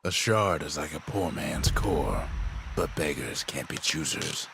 A shard is like a poor man's core, but beggars can't be choosers.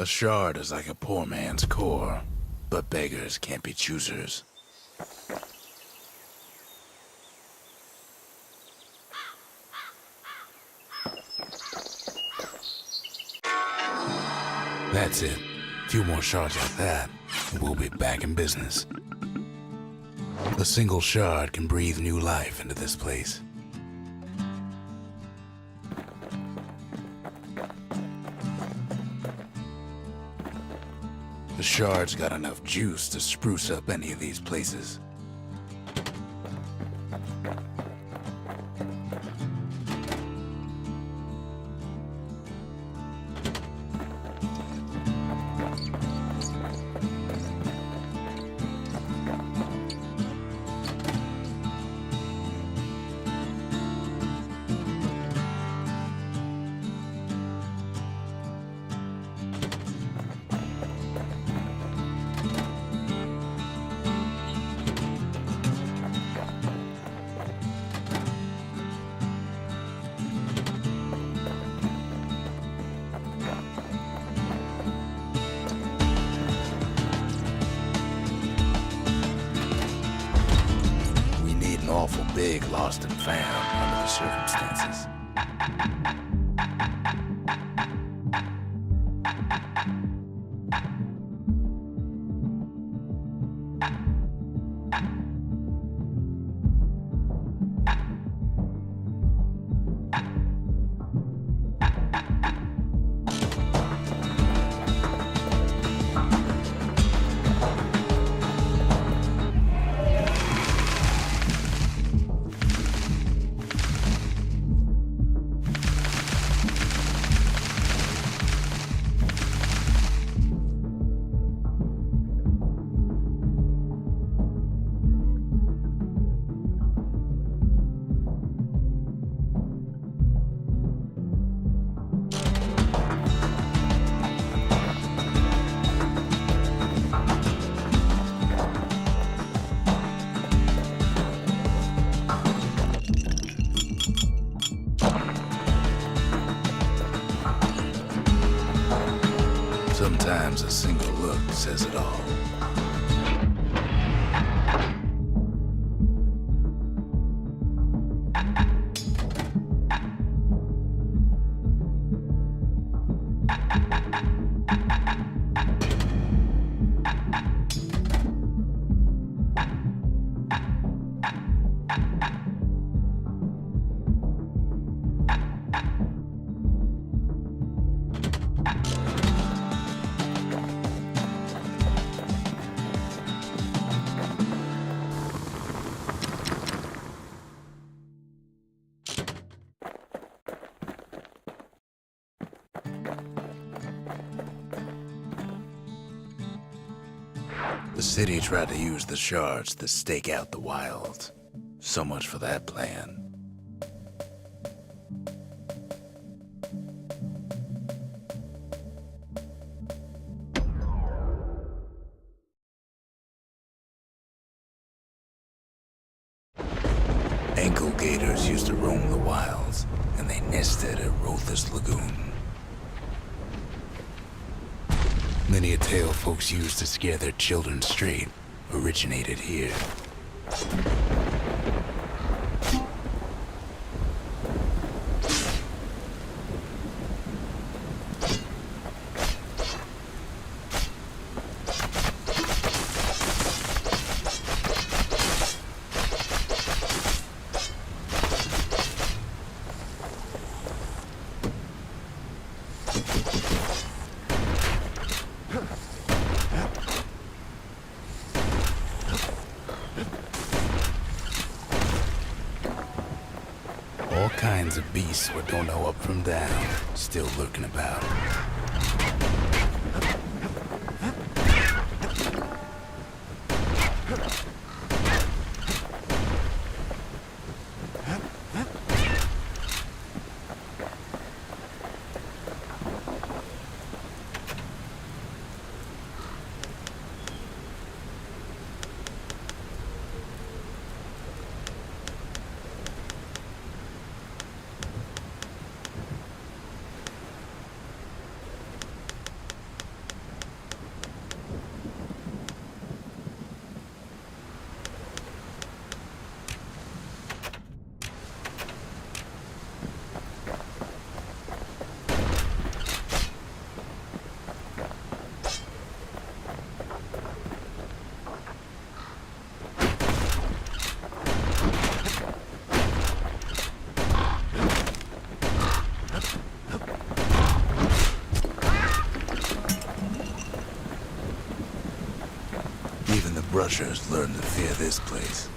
A shard is like a poor man's core, but beggars can't be choosers. That's it. A few more shards like that, and we'll be back in business. A single shard can breathe new life into this place. The shard's got enough juice to spruce up any of these places. Awful big lost and found under the circumstances. Sometimes a single look says it all. The city tried to use the shards to stake out the wilds. So much for that plan. Ankle gators used to roam the wilds, and they nested at Rothus Lagoon. Many a tale folks used to scare their children straight originated here. All kinds of beasts what don't know up from down, still lurking about. Even the brushers learned to fear this place.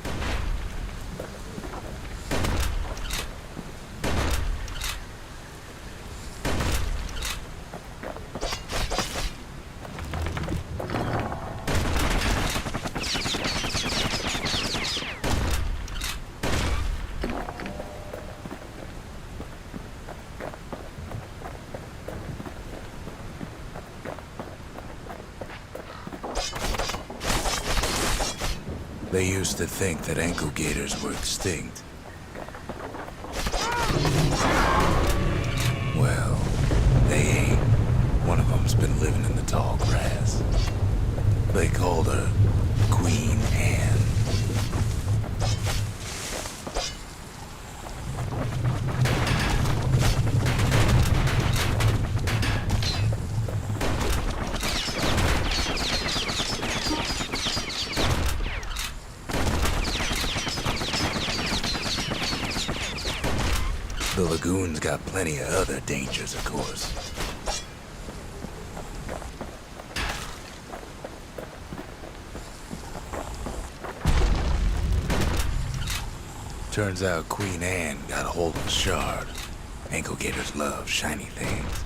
They used to think that ankle gators were extinct. Well, they ain't. One of them's been living in the tall grass. They called her Queen Anne. The lagoon's got plenty of other dangers, of course. Turns out Queen Anne got a hold of a shard. Ankle gators love shiny things.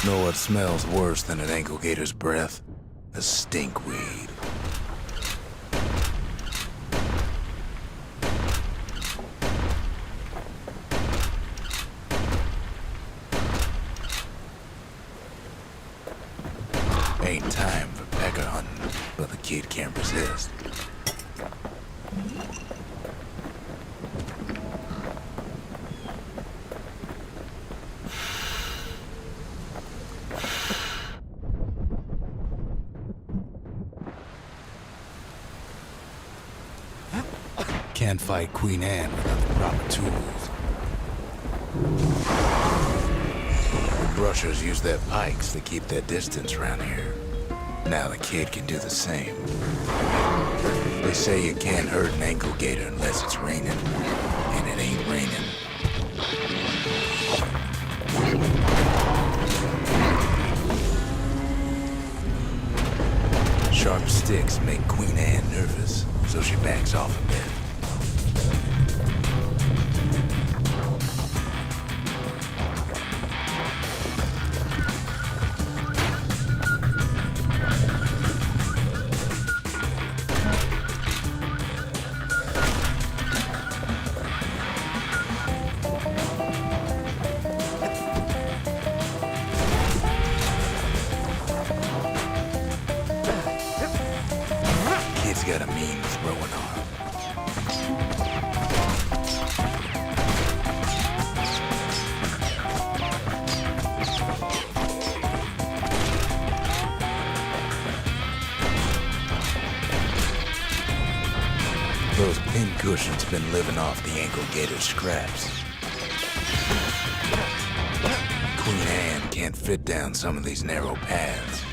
Know what smells worse than an ankle gator's breath? A stinkweed. Ain't time for pecker hunting, but the kid can't resist. Can't fight Queen Anne without the proper tools. The brushers use their pikes to keep their distance around here. Now the kid can do the same. They say you can't hurt an ankle gator unless it's raining, and it ain't raining. Sharp sticks make Queen Anne nervous, so she backs off a bit. Kid's got a mean throwing arm. Those pin cushions been living off the ankle gator's scraps. Queen Anne can't fit down some of these narrow paths.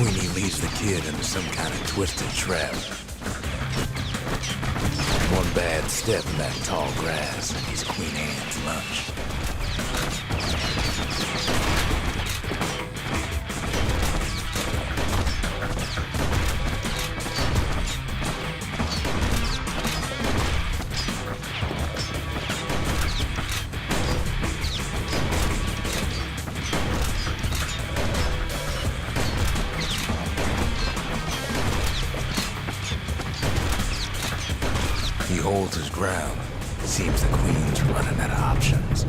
Queenie leads the kid into some kind of twisted trap. One bad step in that tall grass and he's Queen Anne's lunch. He holds his ground. Seems the Queen's running out of options.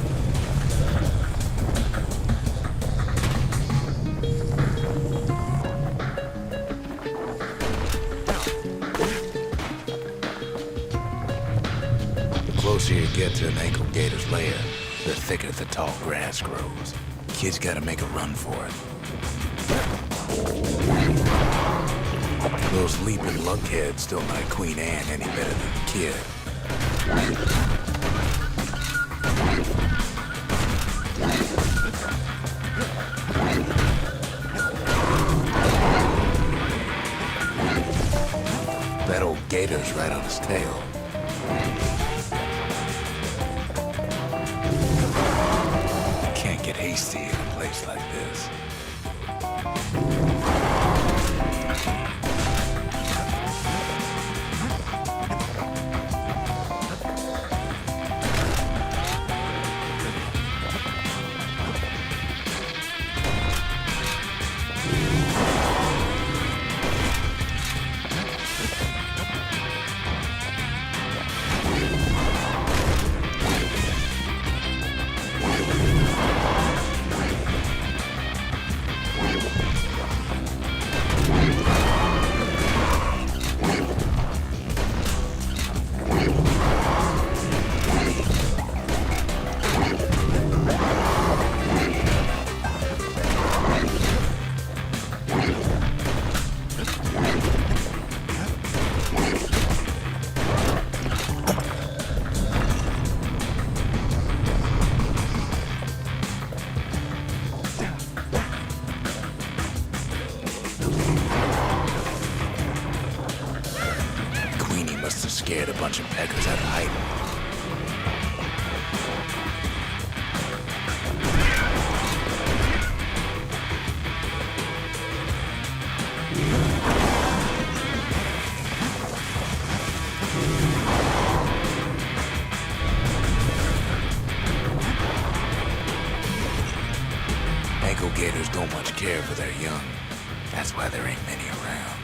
The closer you get to an ankle gator's lair, the thicker the tall grass grows. Kid's gotta make a run for it. Those leaping lunkheads don't like Queen Anne any better than the kid. That old gator's right on his tail. Can't get hasty in a place like this. Must have scared a bunch of peckers out of hiding. ankle gators don't much care for their young. That's why there ain't many around.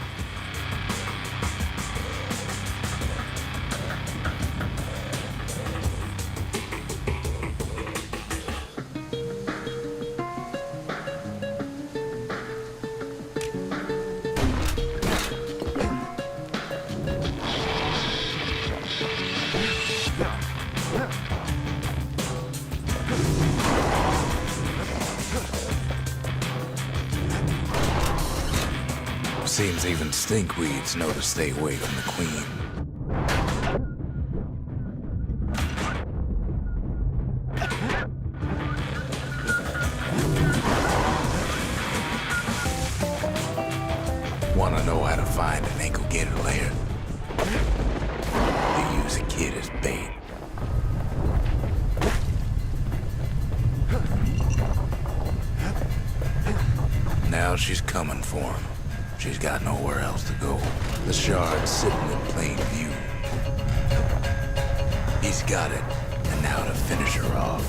Seems even stinkweeds know to stay away from the queen. Wanna know how to find an ankle gator lair? You use a kid as bait. Now she's coming for him. She's got nowhere else to go. The shard's sitting in plain view. He's got it, and now to finish her off.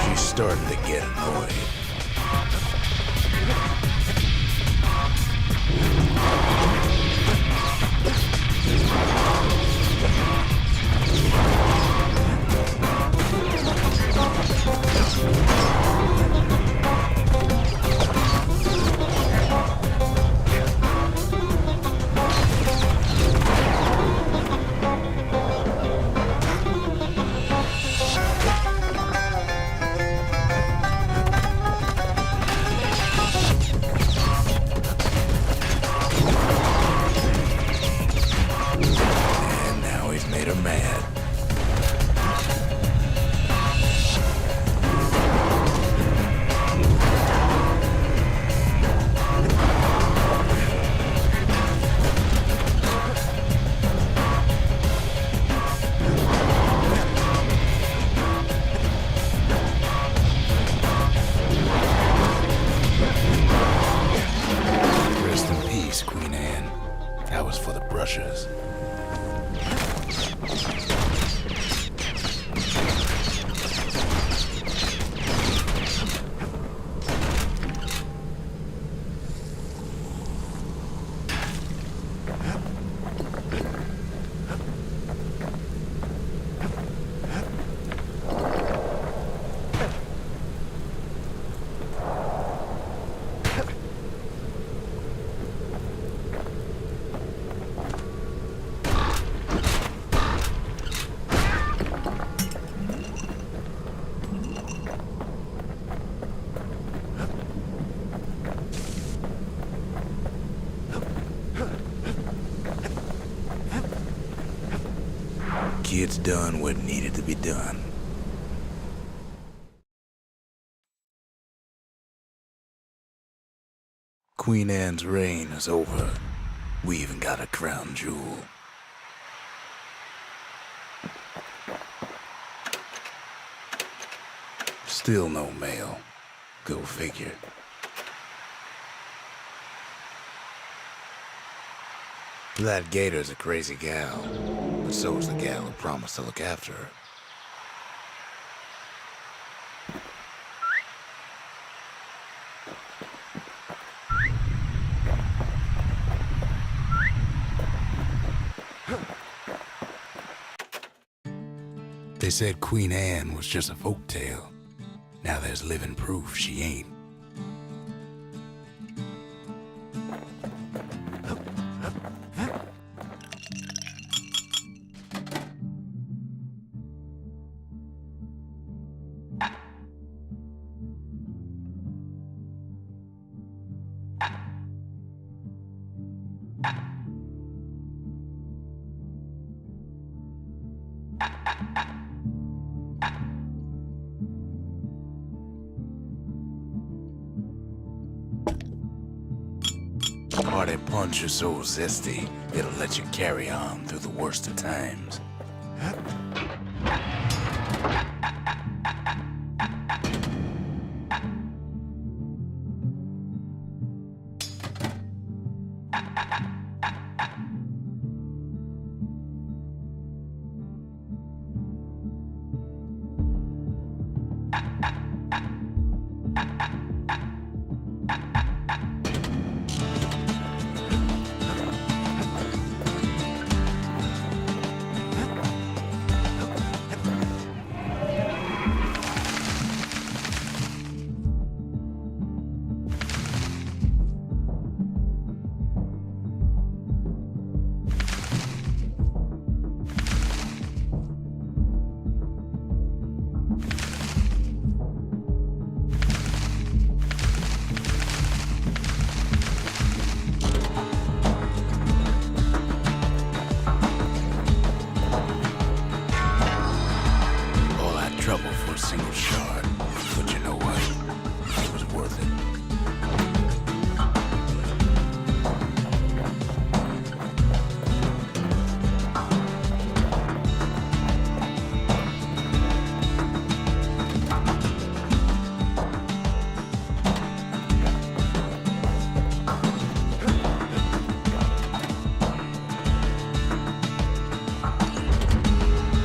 She's starting to get annoyed. Kid's done what needed to be done. Queen Anne's reign is over. We even got a crown jewel. Still no mail. Go figure. That gator's a crazy gal, but so's the gal who promised to look after her. They said Queen Anne was just a folktale. Now there's living proof she ain't. Party punch is so zesty, it'll let you carry on through the worst of times. single shard. But you know what? It was worth it.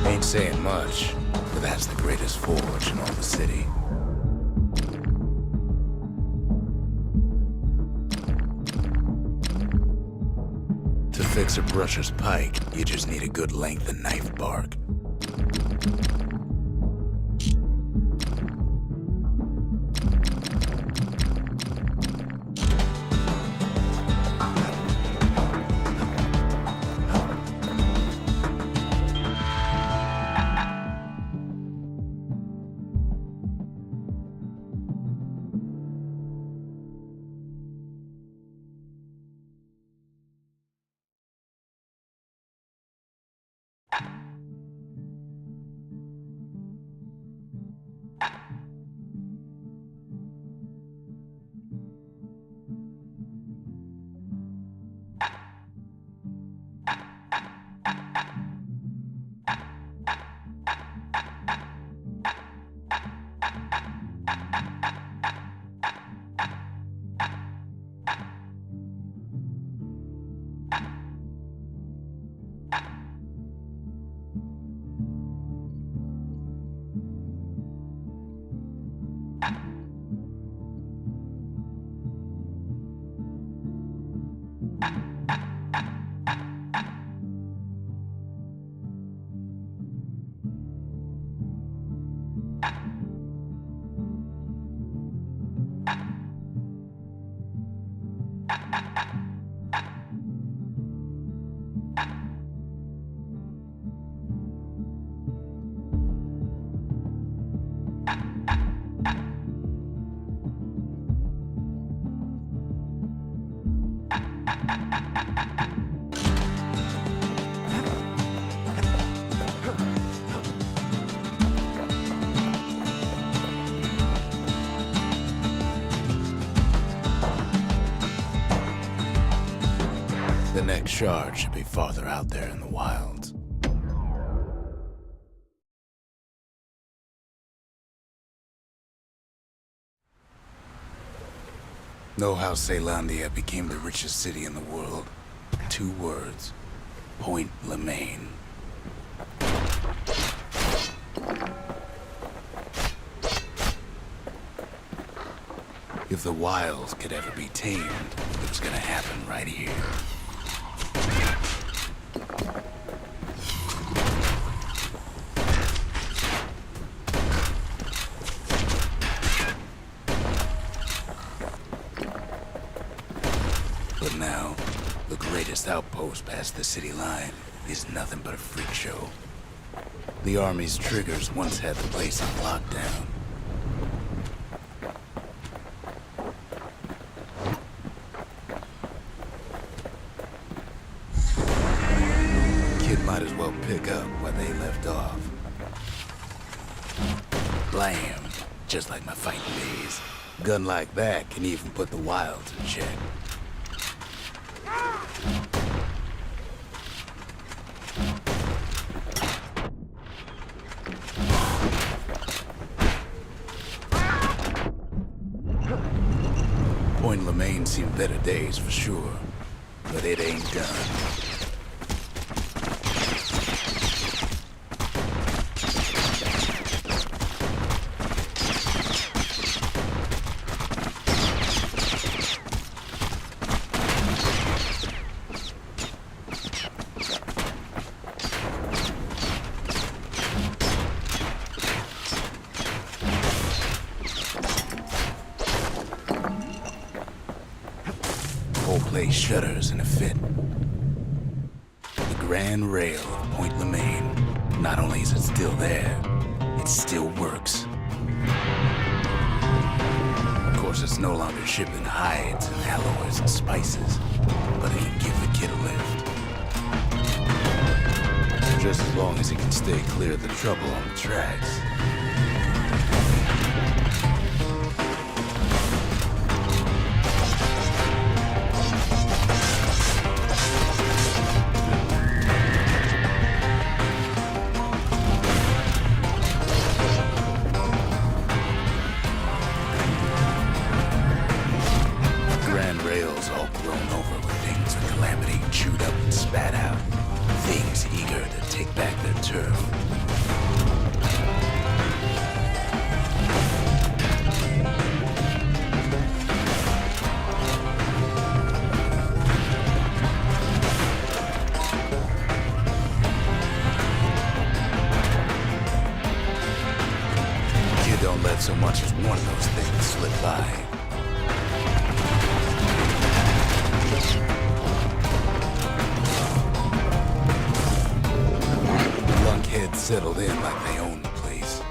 Ain't saying much, but that's the greatest forge in all the city. To fix a brusher's pike, you just need a good length of knife bark. The next shard should be farther out there in the wilds. Know how Caelondia became the richest city in the world? 2 words. Point Lemaine. If the wilds could ever be tamed, it was gonna happen right here. But now, the greatest outpost past the city line is nothing but a freak show. The army's triggers once had the place on lockdown. Kid might as well pick up where they left off. Blam! Just like my fighting days. Gun like that can even put the wilds in check. Point Lemaine seen better days for sure, but it ain't done. Whole place shudders in a fit. The grand rail of Point Lemaine. Not only is it still there, it still works. Of course, it's no longer shipping hides and alloys and spices, but it can give the kid a lift. Just as long as he can stay clear of the trouble on the tracks. let so much as one of those things slip by. Lunkheads settled in like they owned the place.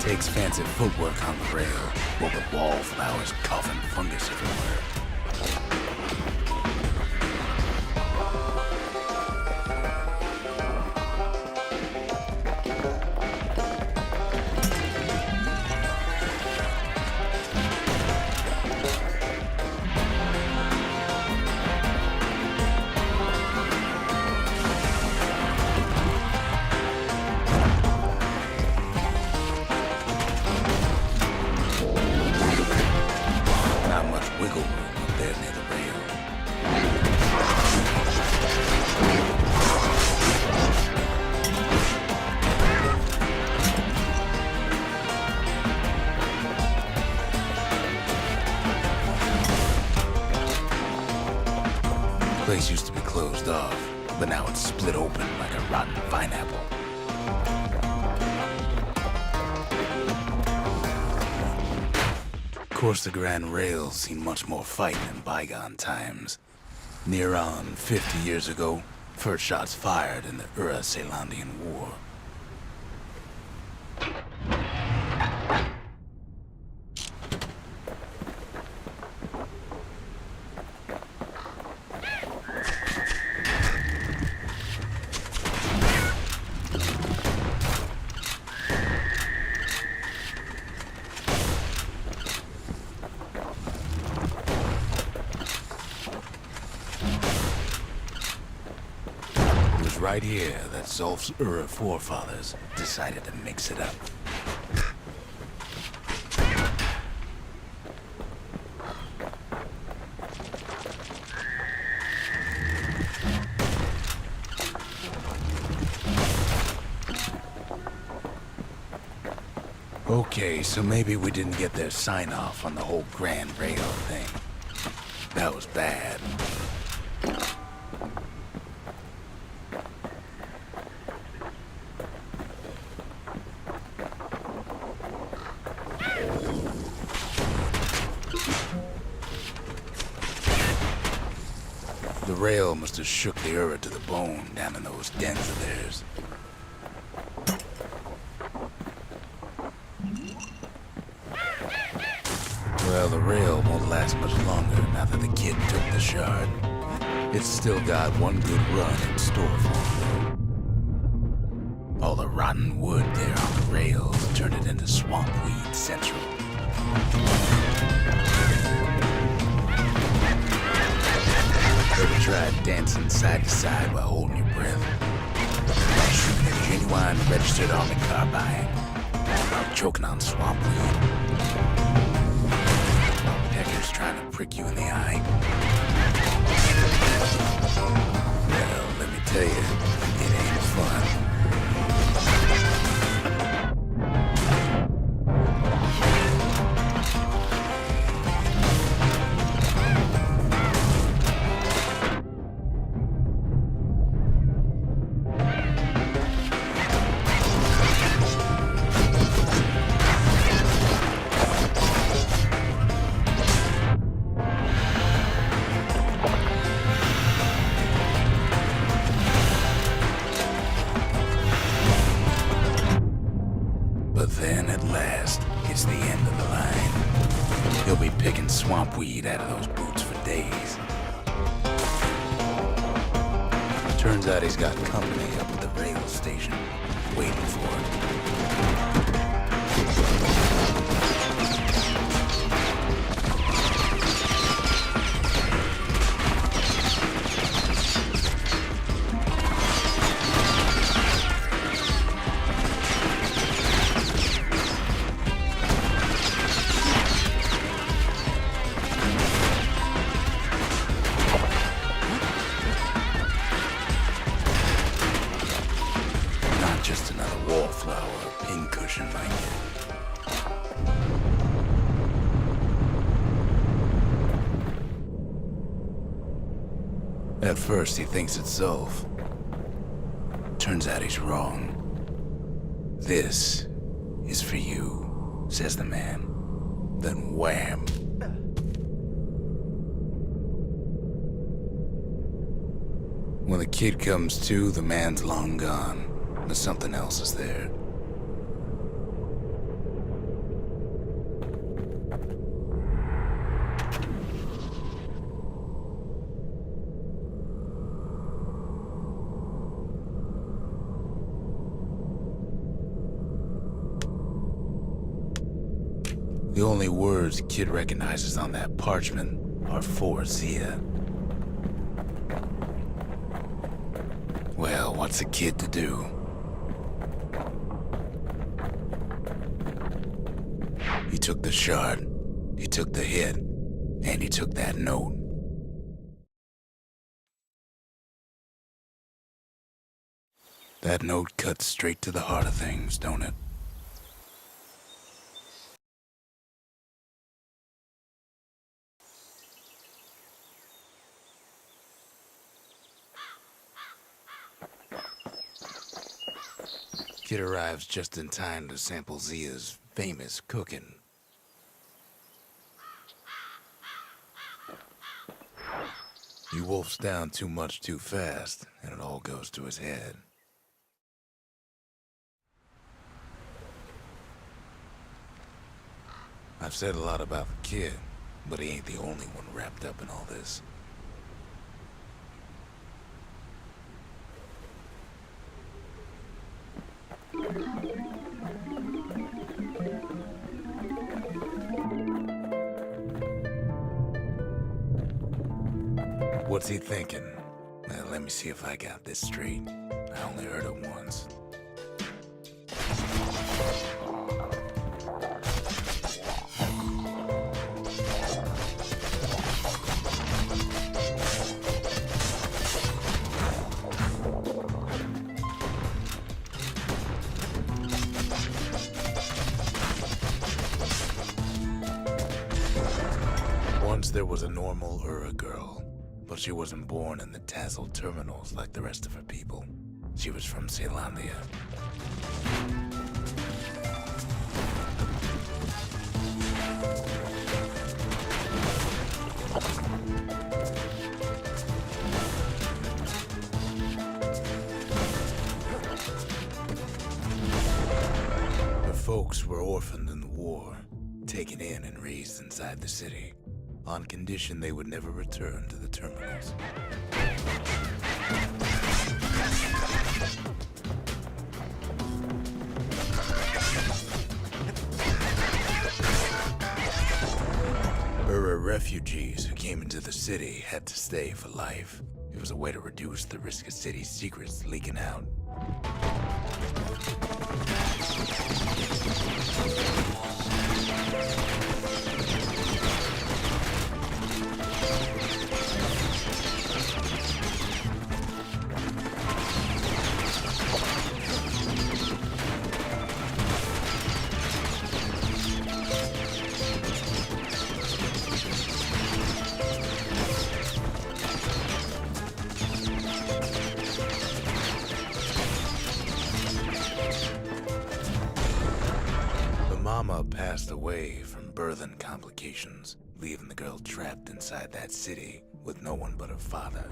Takes fancy footwork on the rail, what with wallflowers coughing fungus everywhere. Wiggle room up there near the rail. The place used to be closed off, but now it's split open like a rotten pineapple. Of course, the Grand Rail's seen much more fight in bygone times. Near on 50 years ago, first shots fired in the Ura-Celandian War. Right here that Zolf's Ura forefathers decided to mix it up. Okay, so maybe we didn't get their sign-off on the whole Grand Rail thing. That was bad. The rail must have shook the Ura to the bone down in those dens of theirs. Well, the rail won't last much longer now that the kid took the shard. It's still got one good run in store for him. All the rotten wood there on the rails turned it into swamp weed central. Ever tried dancing side to side while holding your breath? Shooting a genuine registered army carbine while choking on swamp weed. Peckers trying to prick you in the eye. Well, let me tell you, it ain't fun. But then, at last, it's the end of the line. He'll be picking swamp weed out of those boots for days. Turns out he's got company up at the rail station, waiting for him. At first, he thinks it's Zolf. Turns out he's wrong. This is for you, says the man. Then wham! When the kid comes to, the man's long gone. But something else is there. The only words Kid recognizes on that parchment are for Zia. Well, what's a kid to do? He took the shard, he took the hit, and he took that note. That note cuts straight to the heart of things, don't it? Kid arrives just in time to sample Zia's famous cooking. He wolfs down too much too fast, and it all goes to his head. I've said a lot about the kid, but he ain't the only one wrapped up in all this. What's he thinking? Well, let me see if I got this straight. I only heard it once. Once there was a normal Ura girl, but she wasn't born in the tasseled terminals like the rest of her people. She was from Celandia. Her folks were orphaned in the war, taken in and raised inside the city, on condition they would never return to the terminals. Ura refugees who came into the city had to stay for life. It was a way to reduce the risk of city secrets leaking out. Mama passed away from birthing complications, leaving the girl trapped inside that city with no one but her father.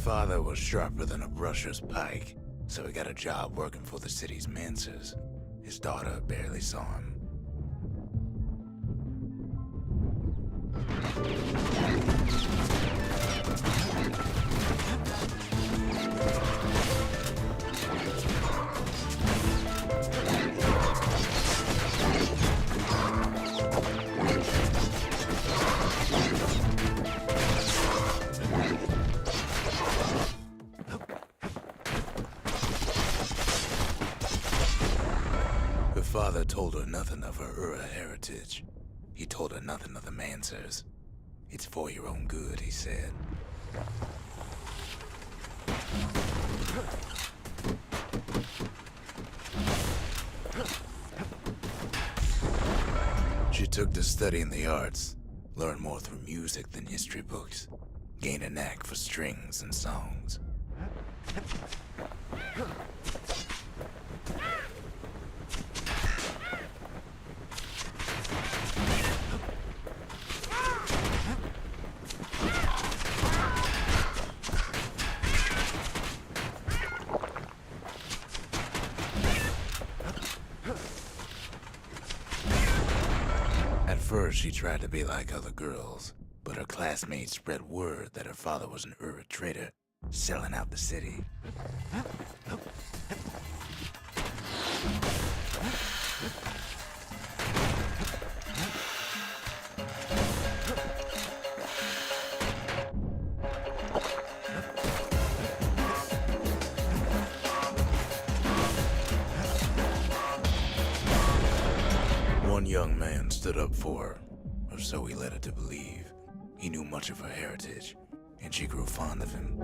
Father was sharper than a brusher's pike, so he got a job working for the city's manses. His daughter barely saw him. father told her nothing of her Ura heritage. He told her nothing of the Mansers. It's for your own good, he said. She took to studying the arts, learned more through music than history books, gained a knack for strings and songs. At first, she tried to be like other girls, but her classmates spread word that her father was an Ura trader, selling out the city. One young man stood up for her, or so he led her to believe. He knew much of her heritage, and she grew fond of him.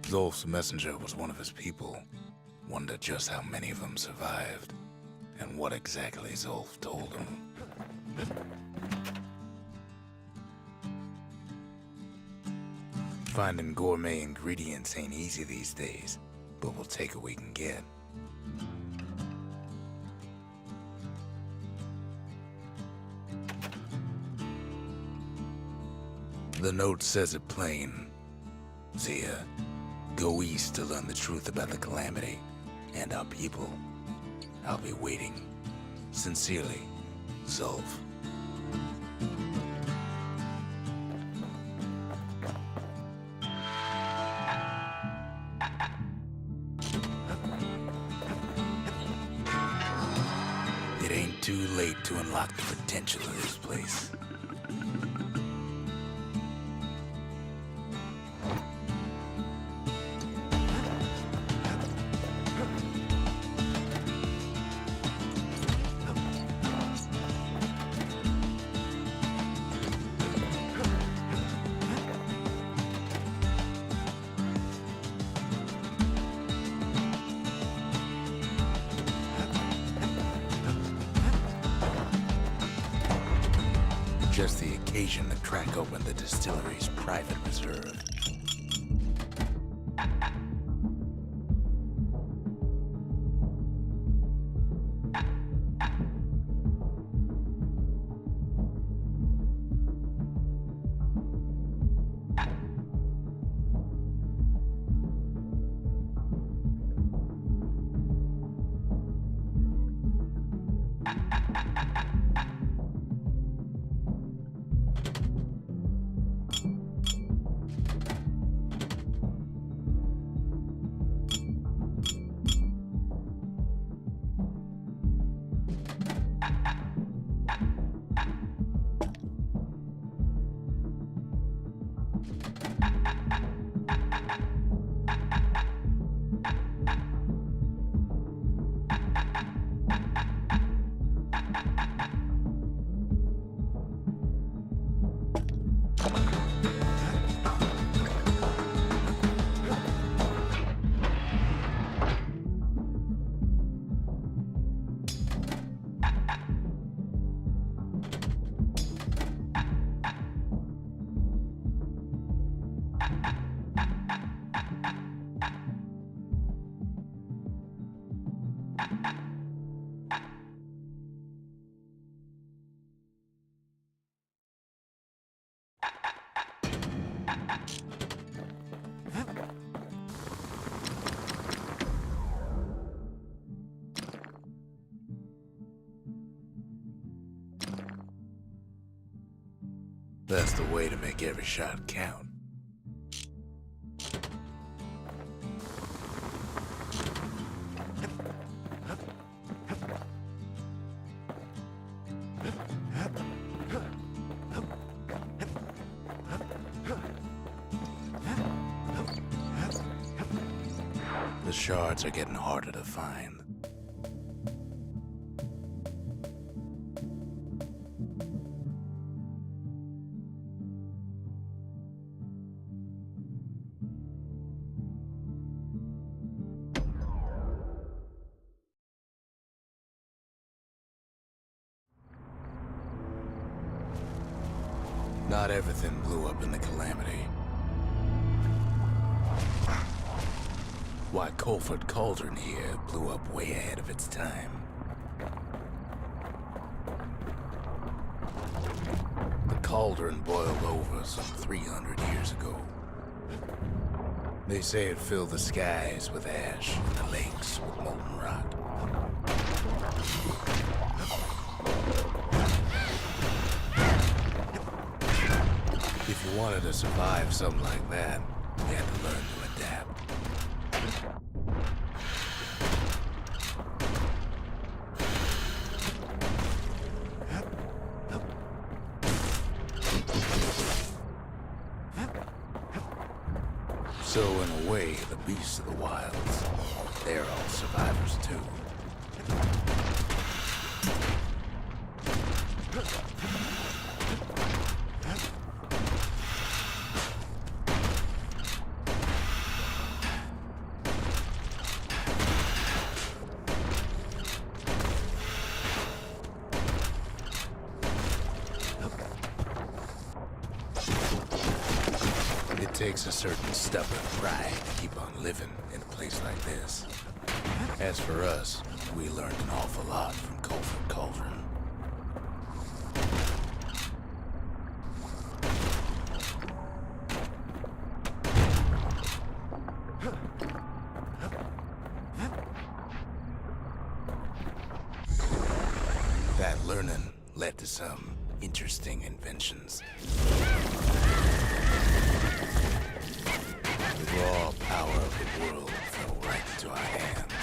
Zolf's messenger was one of his people. Wondered just how many of them survived, and what exactly Zolf told him. Finding gourmet ingredients ain't easy these days, but we'll take what we can get. The note says it plain. Zia, go east to learn the truth about the calamity and our people. I'll be waiting. Sincerely, Zolf. It ain't too late to unlock the potential of this place. Just the occasion to crack open the distillery's private reserve. That's the way to make every shot count. The shards are getting harder to find. Not everything blew up in the calamity. Why, Colford Cauldron here blew up way ahead of its time. The cauldron boiled over some 300 years ago. They say it filled the skies with ash and the lakes with molten rock. If you wanted to survive something like that, you had to learn to adapt. So in a way, the beasts of the wilds, they're all survivors too. It takes a certain stubborn pride to keep on living in a place like this. As for us, we learned an awful lot from Colford Cauldron. That learning led to some interesting inventions. The raw power of the world fell right into our hands.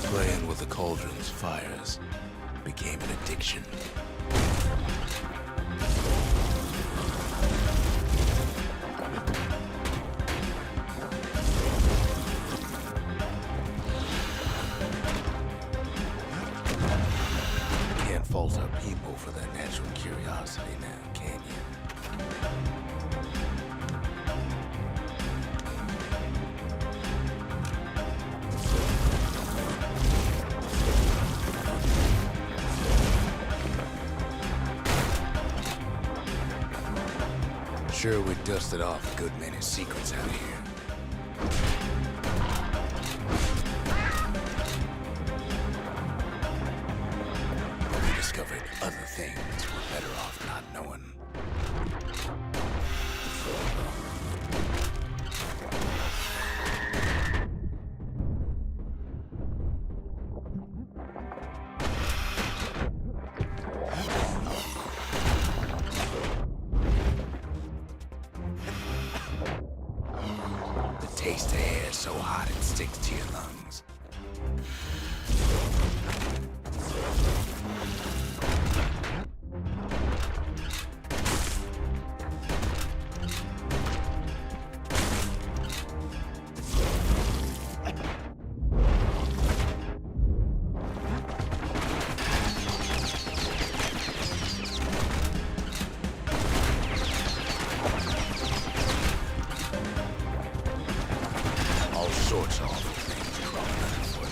Playing with the cauldron's fires became an addiction. Can't fault our people for their natural curiosity now, can you? Sure, we dusted off a good many secrets out here. But we discovered other things we're better off not knowing. Taste the air so hot it sticks to your lungs. sorts of awful things crawling underfoot.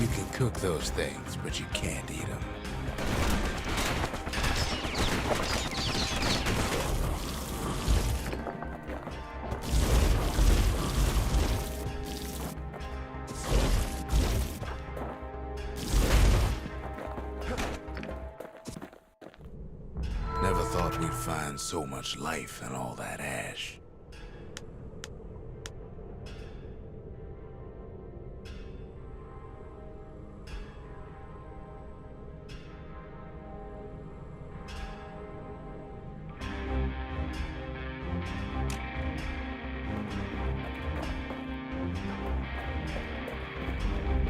You can cook those things, but you can't eat them. Never thought we'd find so much life in all that ash.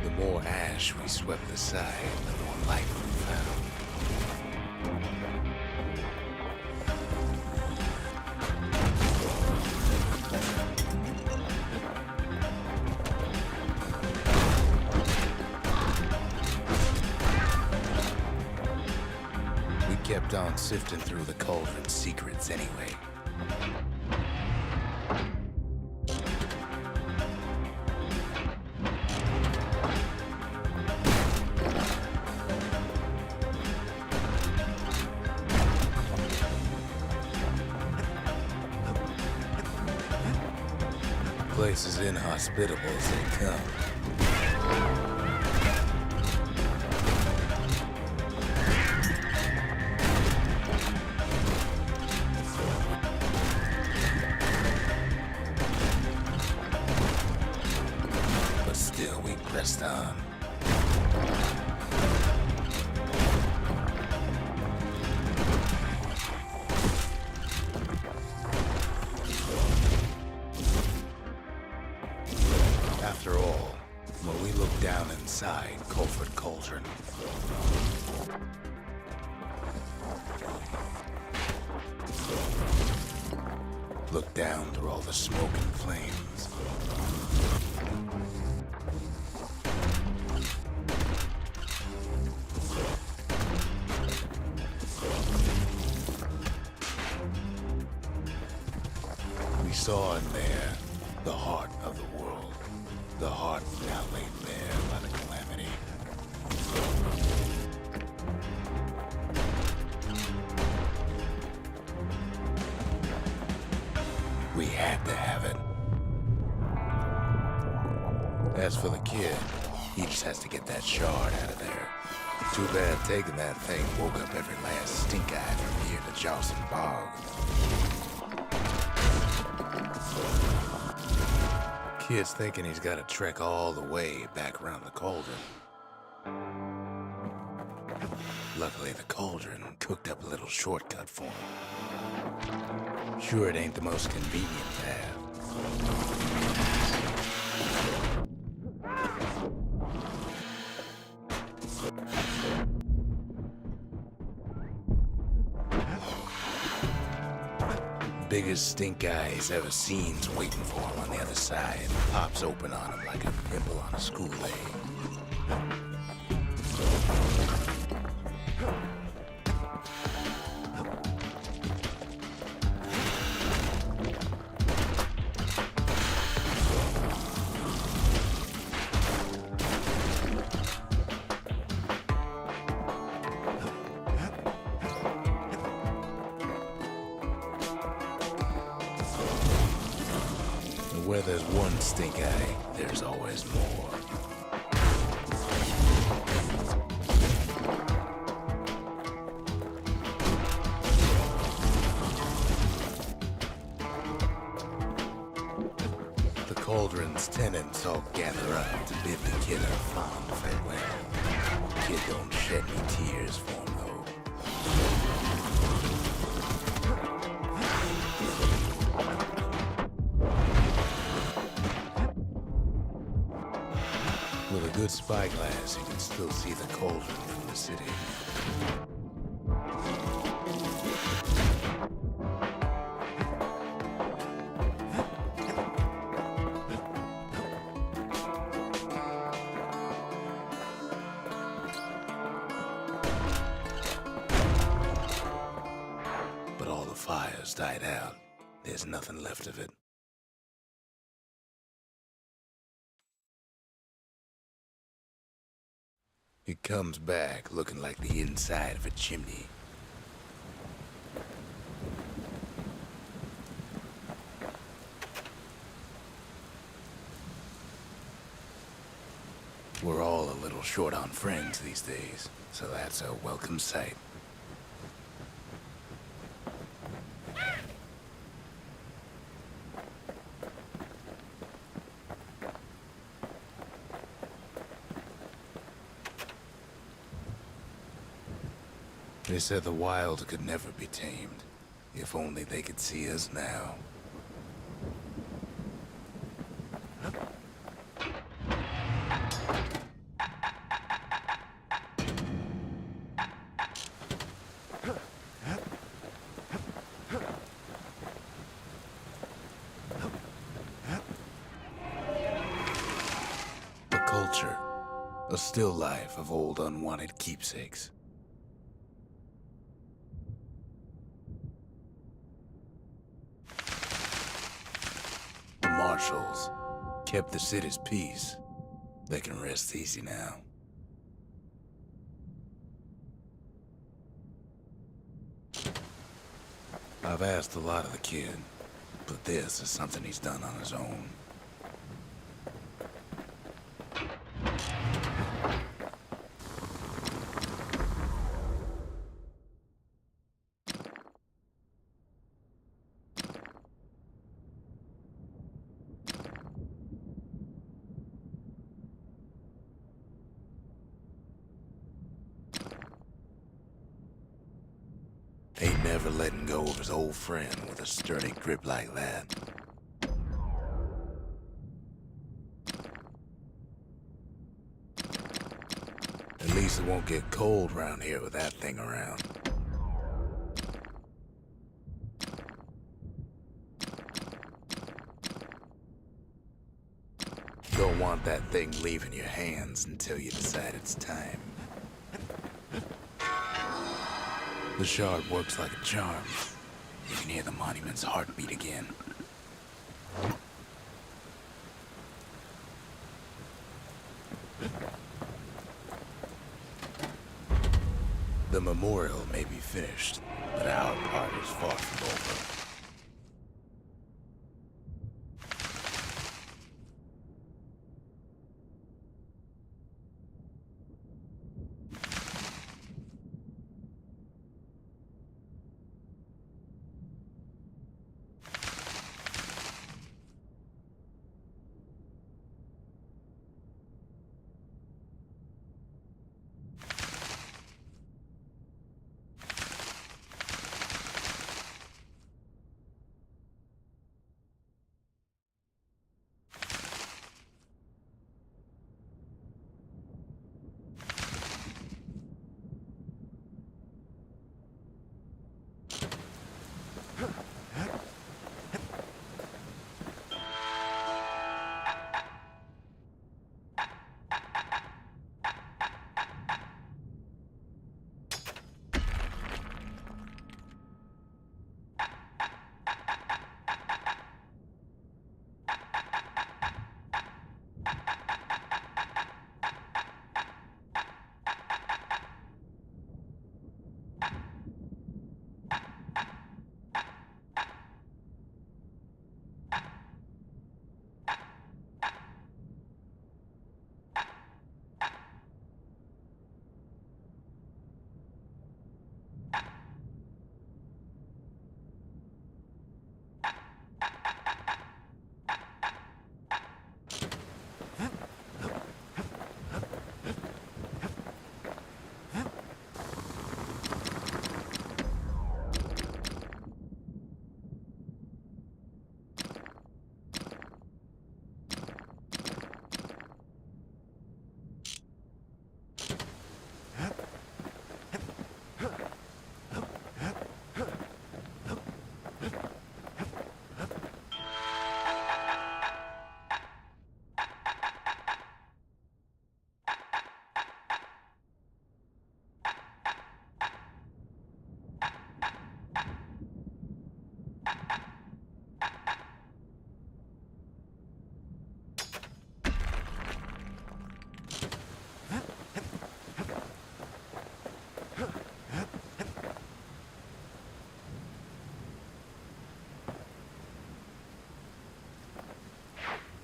The more ash we swept aside, the more life we found. We kept on sifting through the cauldron's secrets anyway. Place as inhospitable as they come. But still, we pressed on. After all, when we look down inside Culford Cauldron, look down through all the smoke and flames, we saw in there the heart of the world. The heart now laid bare by the calamity. We had to have it. As for the kid, he just has to get that shard out of there. Too bad taking that thing woke up every last stink eye from here to Johnson Bog. Kid's thinking he's got to trek all the way back around the cauldron. Luckily, the cauldron cooked up a little shortcut for him. Sure, it ain't the most convenient path. Biggest stink eye he's ever seen's waiting for him on the other side. Pops open on him like a pimple on a school egg. Where there's one stink eye, there's always more. The cauldron's tenants all gather up to bid the kid a fond farewell. Kid don't shed any tears for him, though. With a good spyglass, you can still see the cauldron from the city. inside out. There's nothing left of it. It comes back looking like the inside of a chimney. We're all a little short on friends these days, so that's a welcome sight. They said the wild could never be tamed. If only they could see us now. A culture. A still life of old unwanted keepsakes. The marshals kept the city's peace. They can rest easy now. I've asked a lot of the kid, but this is something he's done on his own. Ain't never letting go of his old friend with a sturdy grip like that. At least it won't get cold around here with that thing around. Don't want that thing leaving your hands until you decide it's time. The shard works like a charm. You can hear the monument's heartbeat again. The memorial may be finished, but our part is far from over.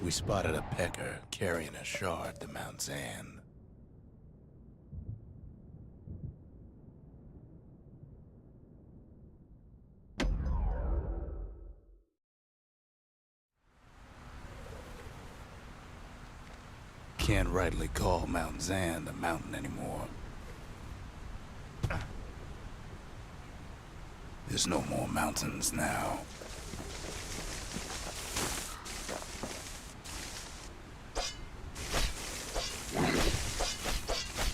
we spotted a pecker carrying a shard to Mount Zan. Can't rightly call Mount Zan a mountain anymore. There's no more mountains now.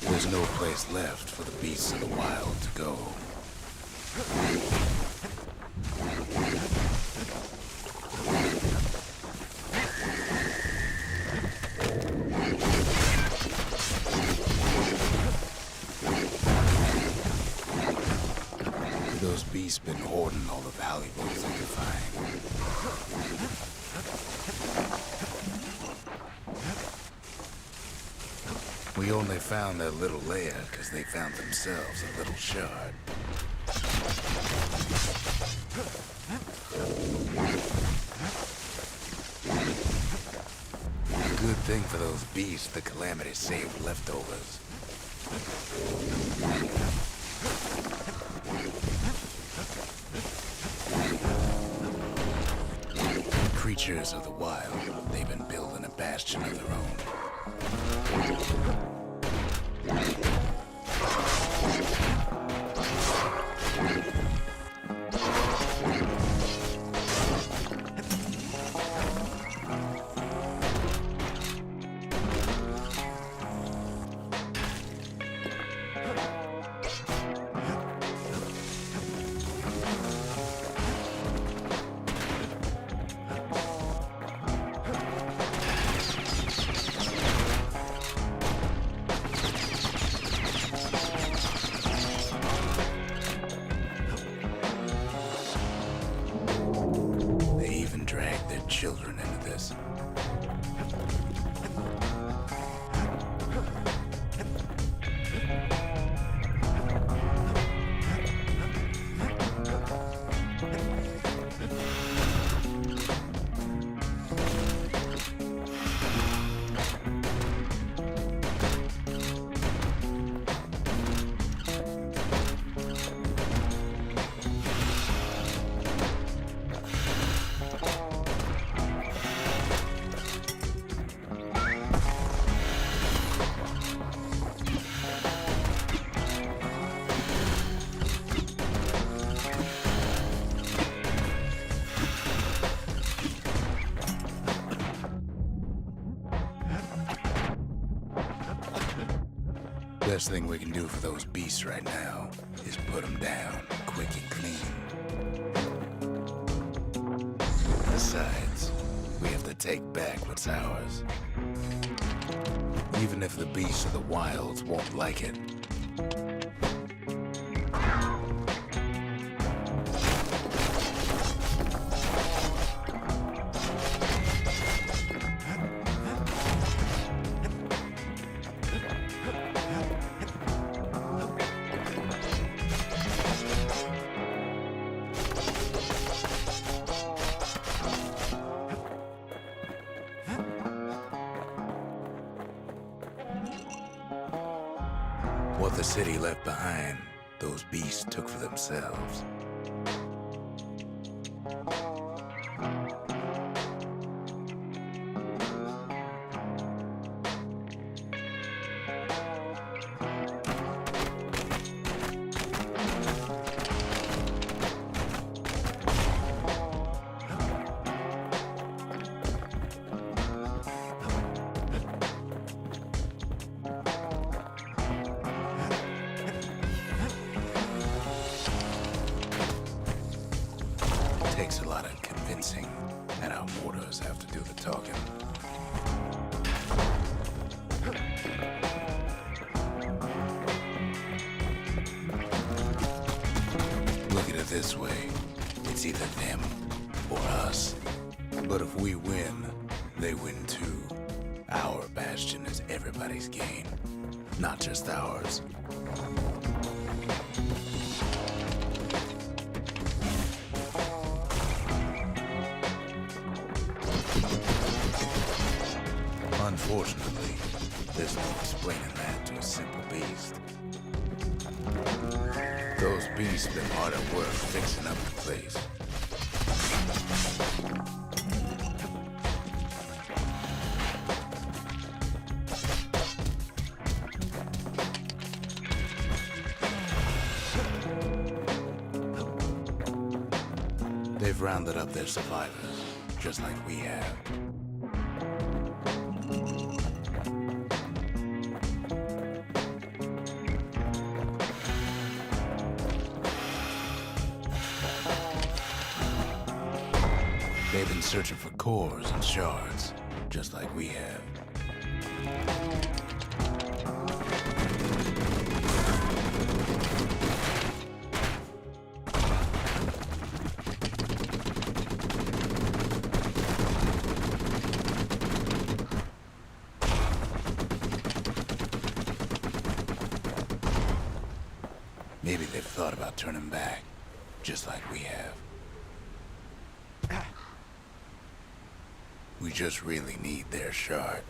There's no place left for the beasts of the wild to go. Those beasts been hoarding all the valuables they could find. We only found their little lair because they found themselves a little shard. Good thing for those beasts, the Calamity saved leftovers. Creatures of the wild, they've been building a bastion of their own. Children into this. Best thing we can do for those beasts right now is put them down quick and clean. Besides, we have to take back what's ours. Even if the beasts of the wilds won't like it. What the city left behind, those beasts took for themselves. Takes a lot of convincing, and our mortars have to do the talking. Look at it this way. It's either them or us. But if we win, they win too. Our bastion is everybody's gain, not just ours. Unfortunately, there's no explaining that to a simple beast. Those beasts been hard at work fixing up the place. They've rounded up their survivors, just like we have. They've been searching for cores and shards, just like we have. Maybe they've thought about turning back, just like we have. We just really need their shard.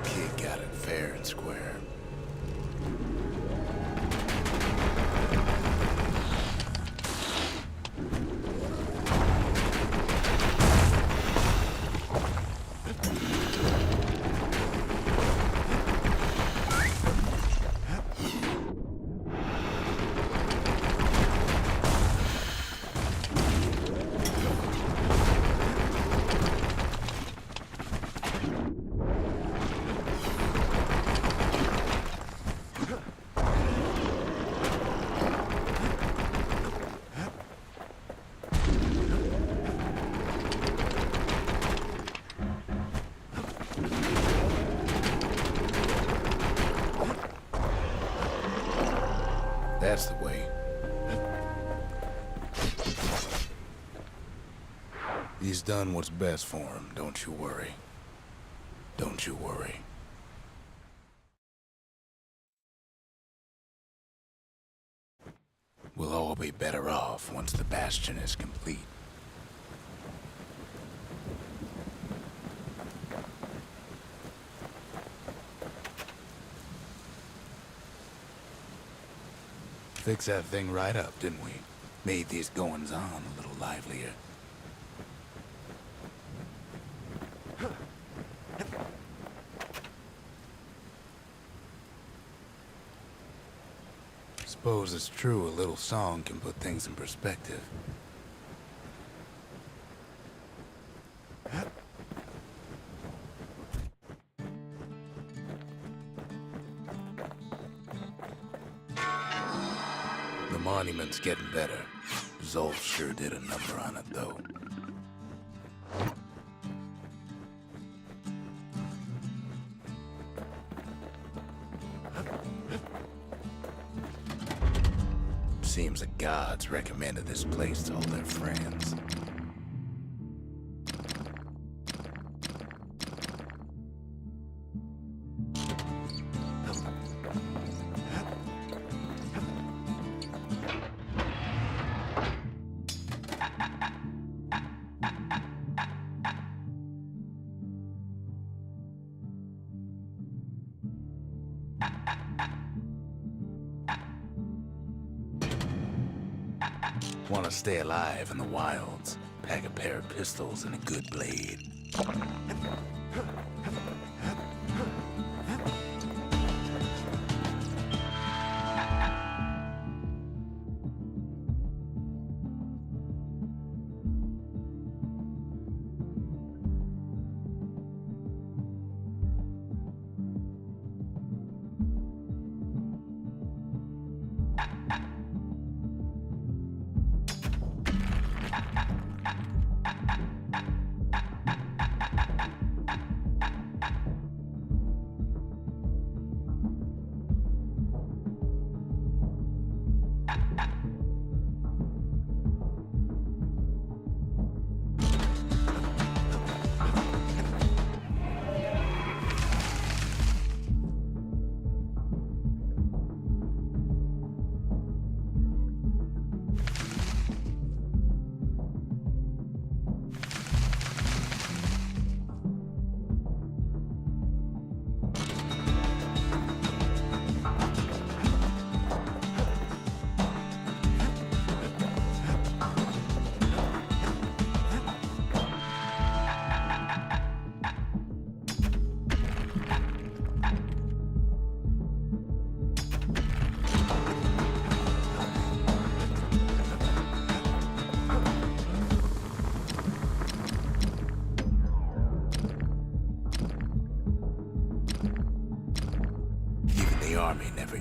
Kid got it fair and square. That's the way. He's done what's best for him, don't you worry. Don't you worry. We'll all be better off once the Bastion is complete. Fixed that thing right up, didn't we? Made these goings-on a little livelier. Suppose it's true a little song can put things in perspective. The monument's getting better. Zolf sure did a number on it, though. Seems the gods recommended this place to all their friends. Want to stay alive in the wilds, pack a pair of pistols and a good blade.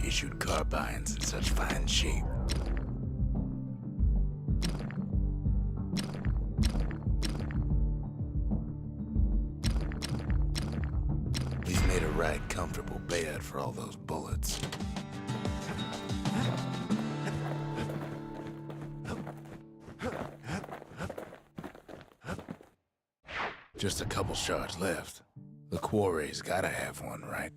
issued carbines in such fine shape. He's made a right comfortable bed for all those bullets. Just a couple shards left. The quarry's gotta have one, right?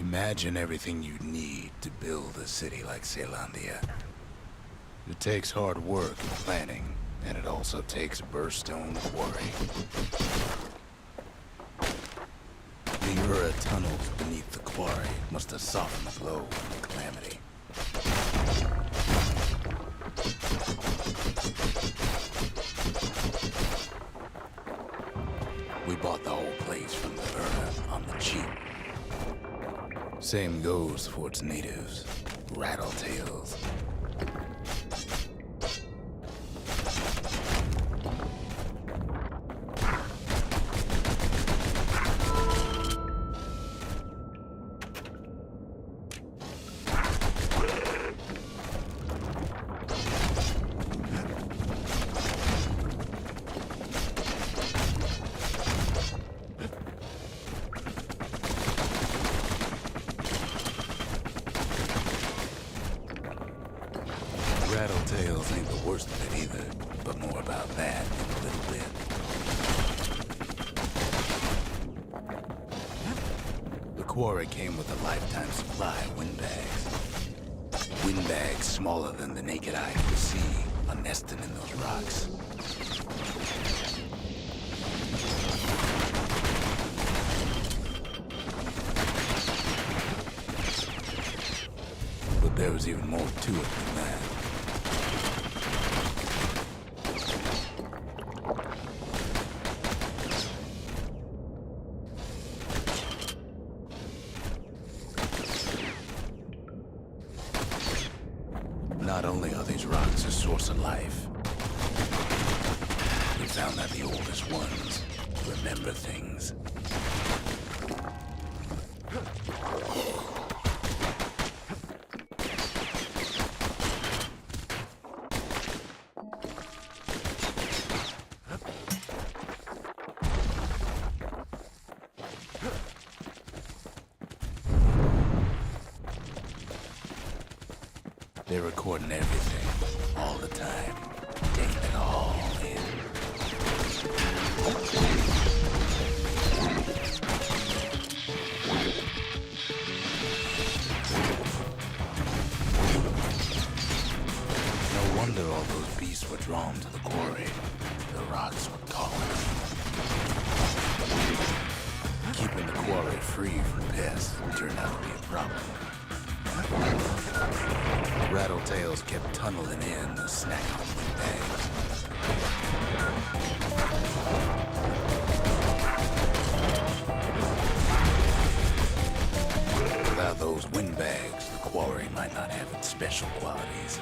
Imagine everything you'd need to build a city like Zealandia. It takes hard work and planning, and it also takes a burstone quarry. The Ura tunnels beneath the quarry must have softened the blow from the calamity. We bought the whole place from the Ura on the cheap. Same goes for its natives, rattletails. Rattletails ain't the worst of it either, but more about that in a little bit. The quarry came with a lifetime supply of windbags. Windbags smaller than the naked eye could see are nesting in those rocks. But there was even more to it than that. Not only are these rocks a source of life, we found that the oldest ones remember things. They're recording everything, all the time, taking it all in. No wonder all those beasts were drawn to the quarry. The rocks were calling. Keeping the quarry free from pests turned out to be a problem. Rattletails kept tunneling in to snack on windbags. Without those windbags, the quarry might not have its special qualities.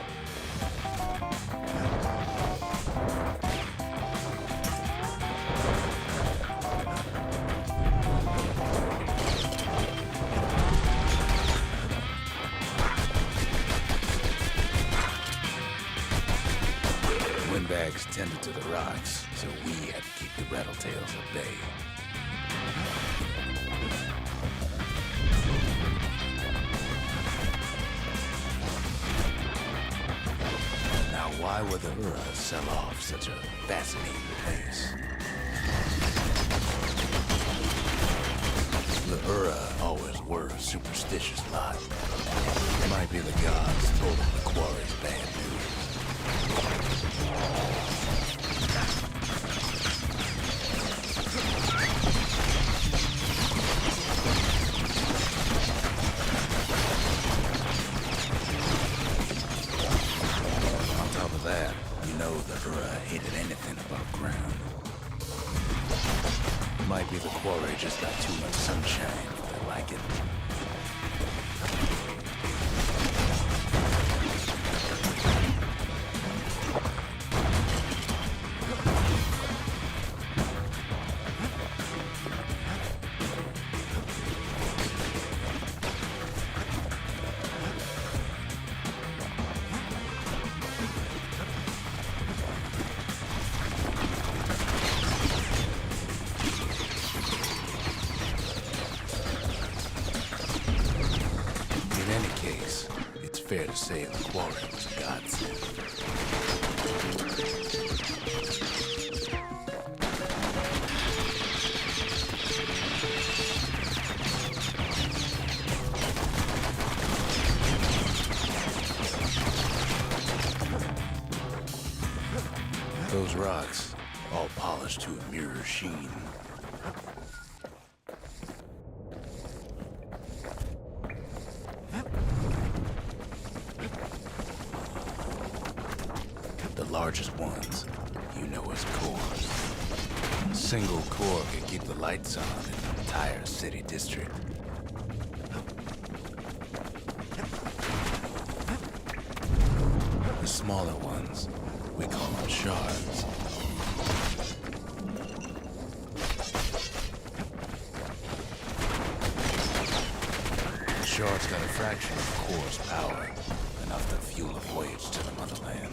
Windbags tended to the rocks, so we had to keep the rattletails at bay. Now, why would the Ura sell off such a fascinating place? The Ura always were a superstitious lot. It might be the gods told them the quarry's bad news. On top of that, you know the Ura hated anything above ground. Might be the quarry just got too much sunshine if they like it. fair to say the quarry was a godsend. Those rocks, all polished to a mirror sheen. The largest ones, you know as cores. A single core can keep the lights on in an entire city district. The smaller ones, we call them shards. The shards got a fraction of the core's power, enough to fuel a voyage to the motherland.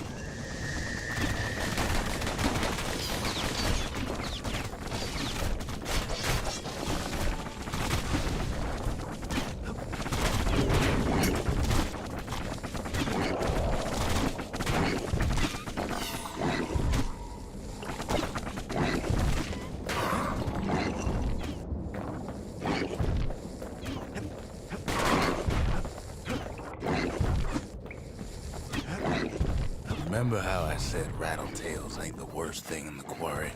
Remember how I said rattletails ain't the worst thing in the quarry?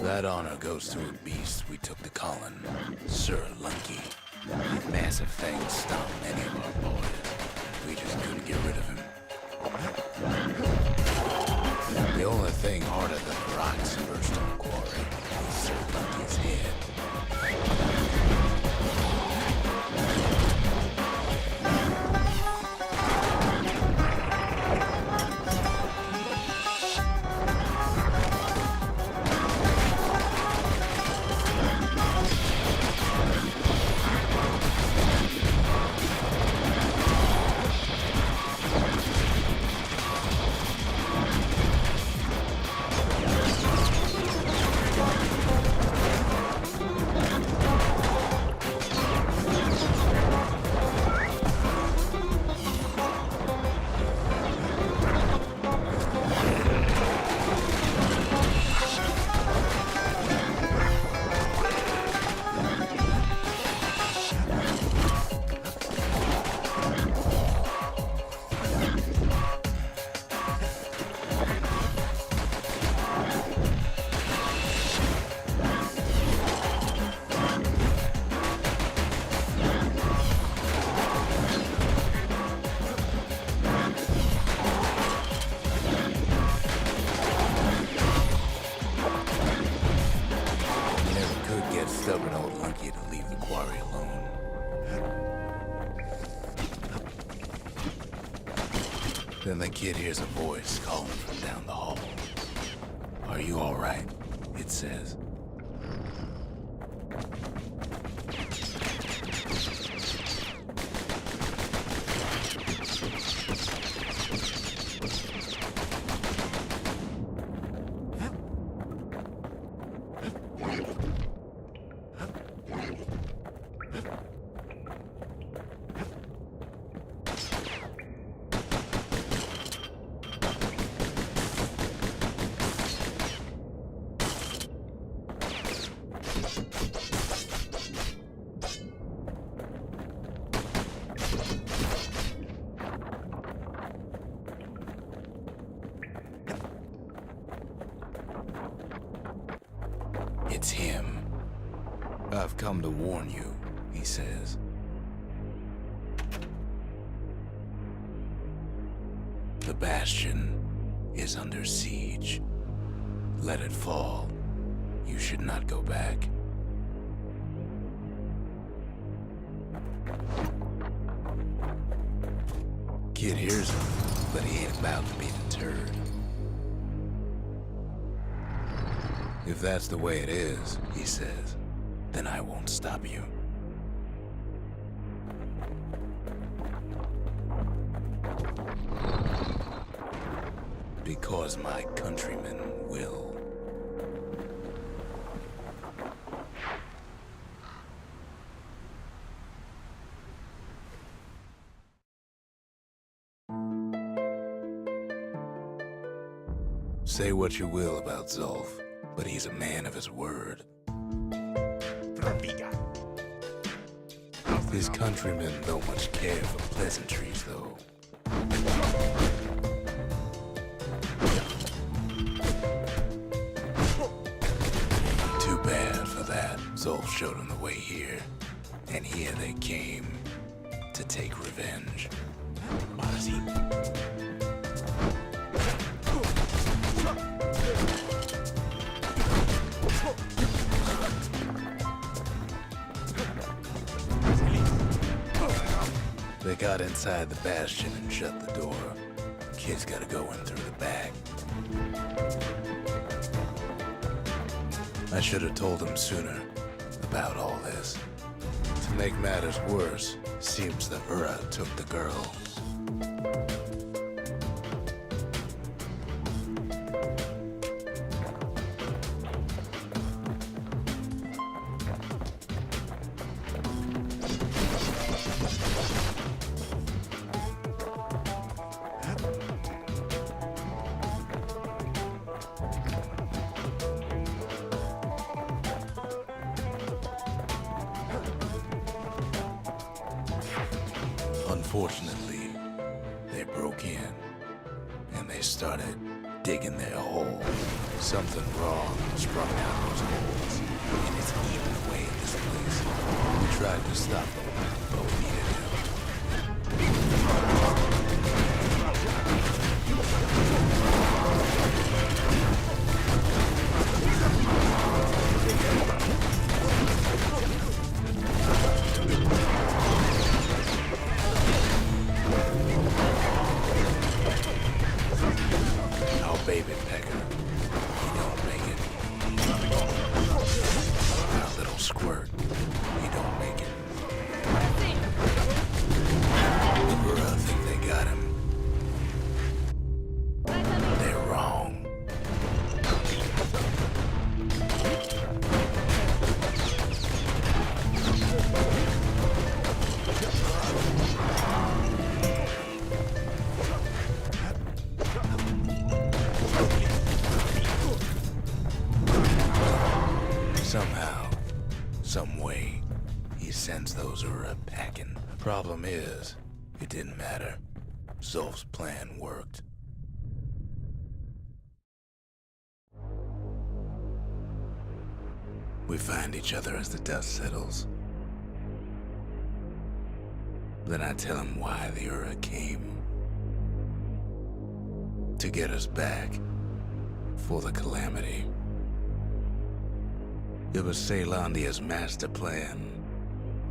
That honor goes to a beast we took to Colin, Sir Lunky. Massive fangs stomped many of our boys. We just couldn't get rid of him. The only thing harder than the rocks first on the quarry is Sir Lunky's head. Stubborn old Lunky to leave the quarry alone. Then the kid hears a voice calling from down the hall. "Are you all right?" it says. It's him. "I've come to warn you," he says. "The Bastion is under siege. Let it fall. You should not go back." Kid hears him, but he ain't about to be deterred. "If that's the way it is," he says, "then I won't stop you." Because my countrymen will. Say what you will about Zulf, but he's a man of his word. His countrymen don't much care for pleasantries, though. Too bad for that. Zulf showed him the way here, and here they came to take revenge. They got inside the Bastion and shut the door. Kid's gotta go in through the back. I should have told him sooner about all this. To make matters worse, seems the Ura took the girl. Unfortunately, they broke in, and they started digging their hole. Something wrong sprung out those holes, and it's eating away at this place. We tried to stop them, but we needed help. Baby pecker, he don't make it. Our little squirt, he don't make it. The Ura think they got him. They're wrong. Somehow, some way, he sends those Ura packing. Problem is, it didn't matter. Zulf's plan worked. We find each other as the dust settles. Then I tell him why the Ura came. To get us back. For the Calamity. It was Caelandia's master plan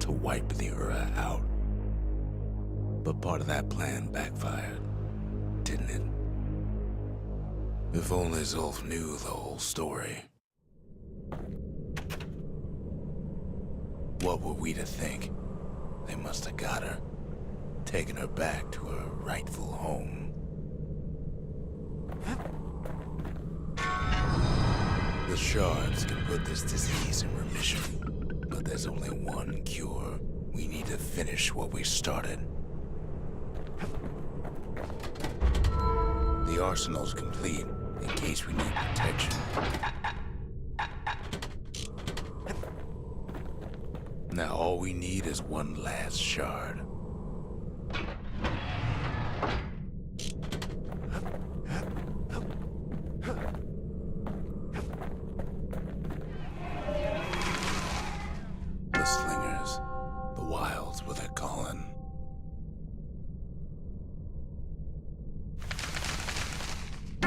to wipe the Ura out. But part of that plan backfired, didn't it? If only Zulf knew the whole story. What were we to think? They must have got her, taken her back to her rightful home. The shards can put this disease in remission, but there's only one cure. We need to finish what we started. The arsenal's complete, in case we need protection. Now all we need is one last shard.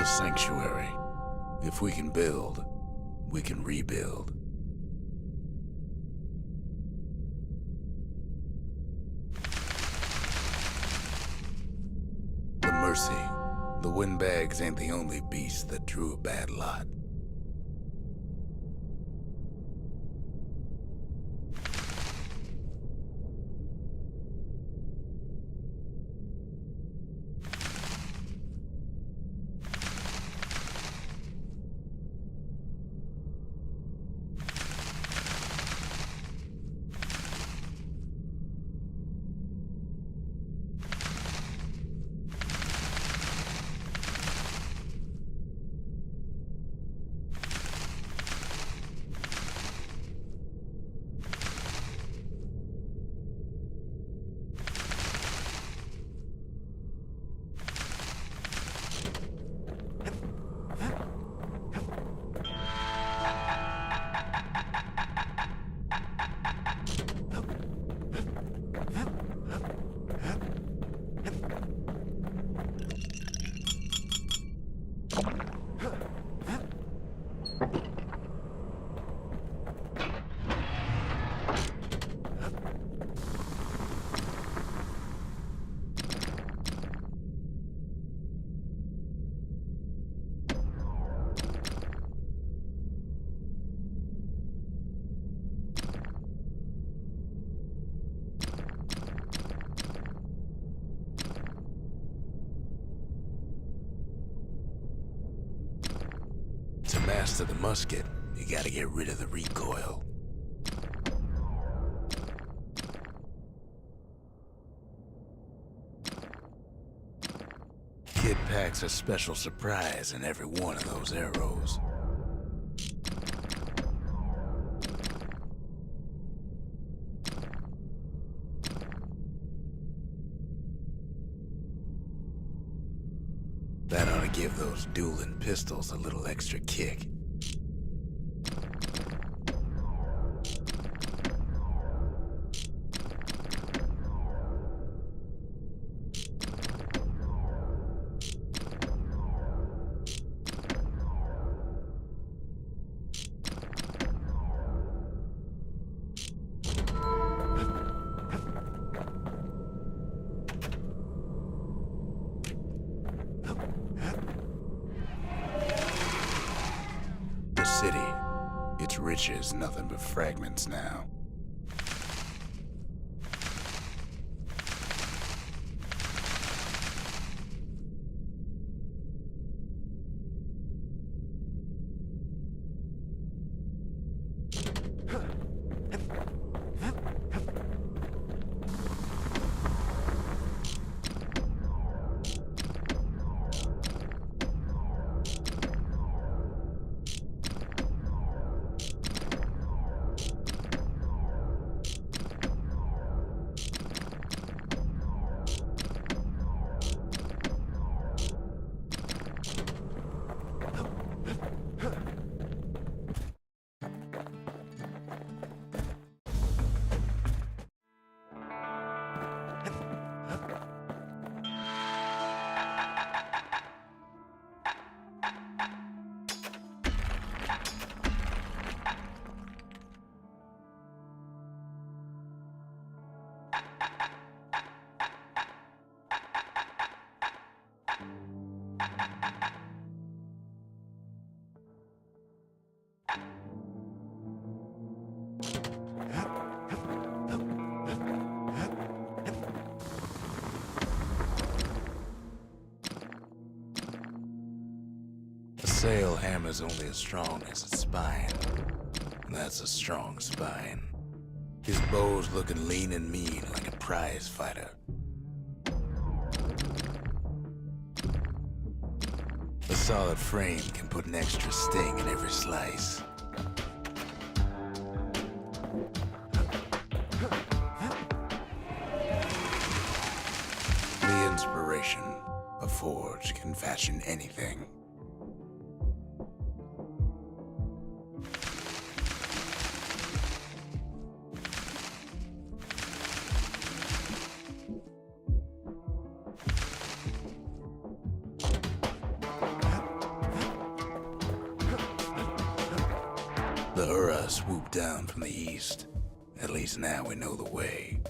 Sanctuary. If we can build, we can rebuild. The Mercy. The windbags ain't the only beast that drew a bad lot. to the musket, you gotta get rid of the recoil. Kid packs a special surprise in every one of those arrows. That ought to give those dueling pistols a little extra kick. The city, its riches nothing but fragments now. A sail hammer's only as strong as its spine. And that's a strong spine. His bow's looking lean and mean like a prize fighter. A solid frame can put an extra sting in every slice. The inspiration, a forge can fashion anything. The Ura swooped down from the east. At least now we know the way.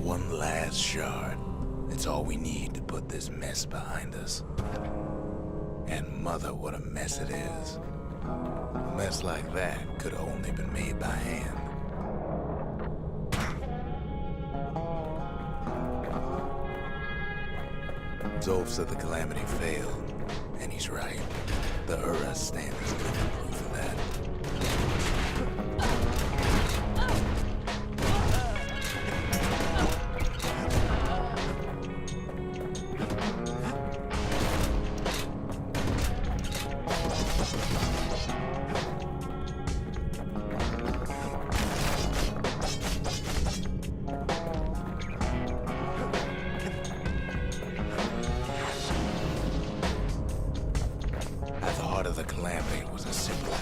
One last shard. It's all we need to put this mess behind us. And mother, what a mess it is. A mess like that could have only been made by hand. Zolf said the Calamity failed, and he's right. The Ura stand is living proof of that. At the heart of the Calamity was a simple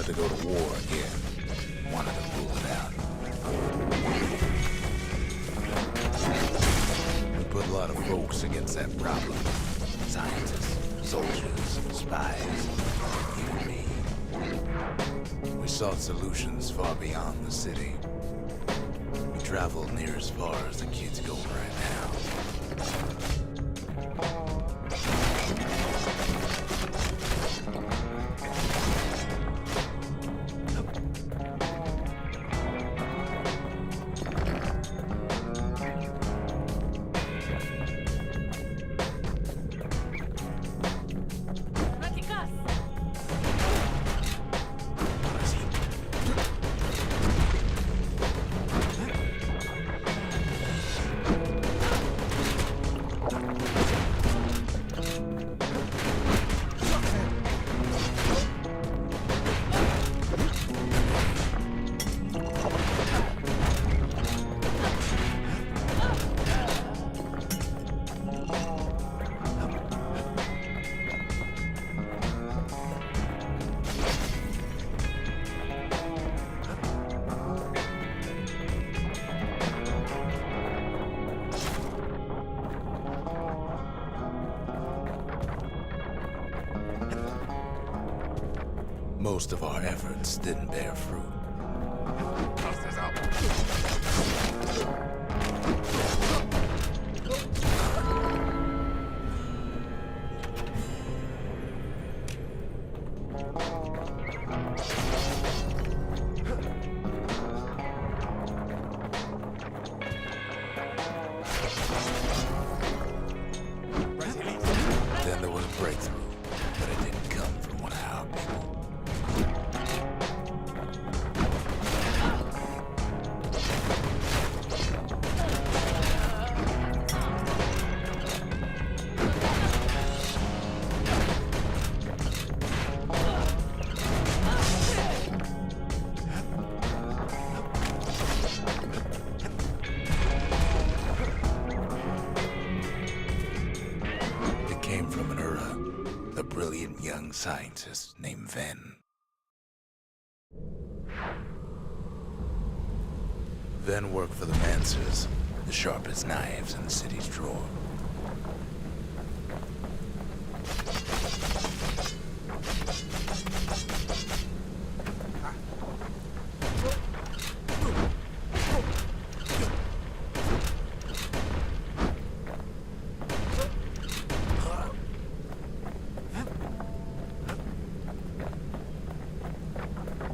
wanted to go to war again. Wanted to rule it out. We put a lot of folks against that problem. Scientists, soldiers, spies, even me. We sought solutions far beyond the city. We traveled near as far as the kid's going right now. Most of our efforts didn't bear fruit. Then there was a breakthrough, but it didn't come from one of our people. From an Ura, a brilliant young scientist named Ven. Ven worked for the Mancers, the sharpest knives in the city's drawer.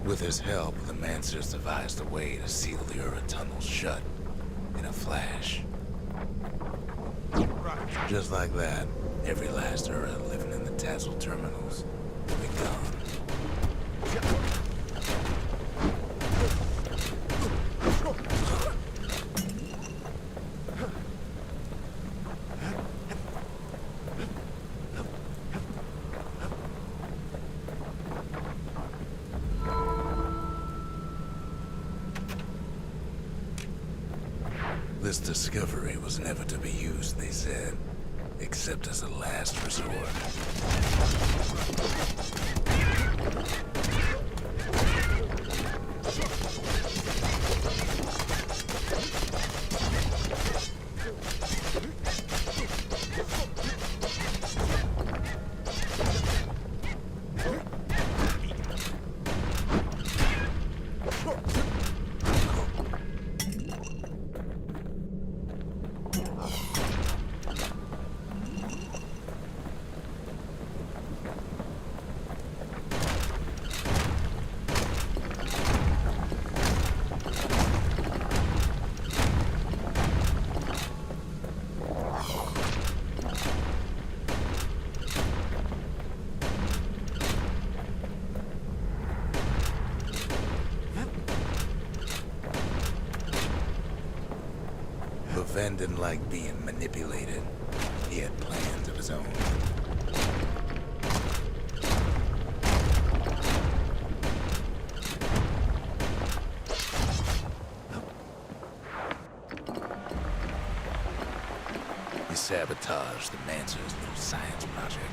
With his help, the Mancers devised a way to seal the Ura tunnels shut in a flash. Just like that, every last Ura living in the Tassel terminals will be gone. This discovery was never to be used, they said, except as a last resort. But Ven didn't like being manipulated. He had plans of his own. He sabotaged the Mancers' little science project,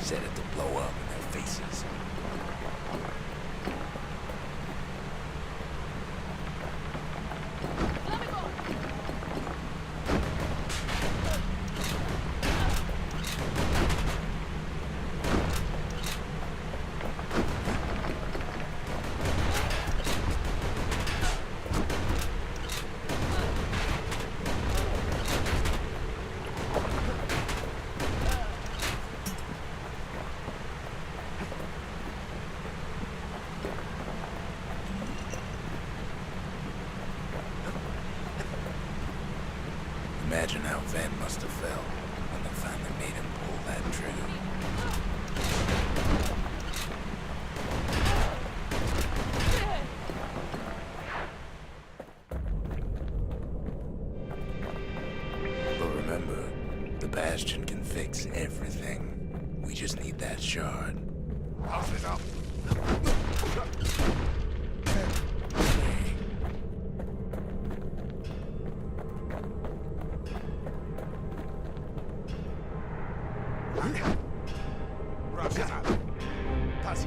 set it to blow up in their faces. Imagine how Van must have felt when they finally made him pull that trigger. But remember, the Bastion can fix everything. We just need that shard. Pass it up.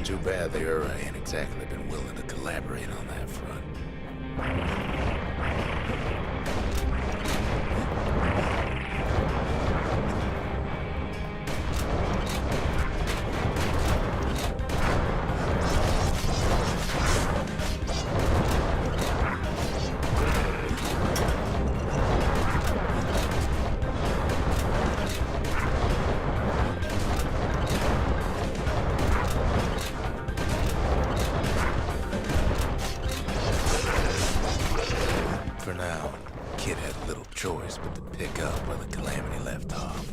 Too bad the Ura ain't exactly been willing to collaborate on that front. For now, Kid had little choice but to pick up where the Calamity left off.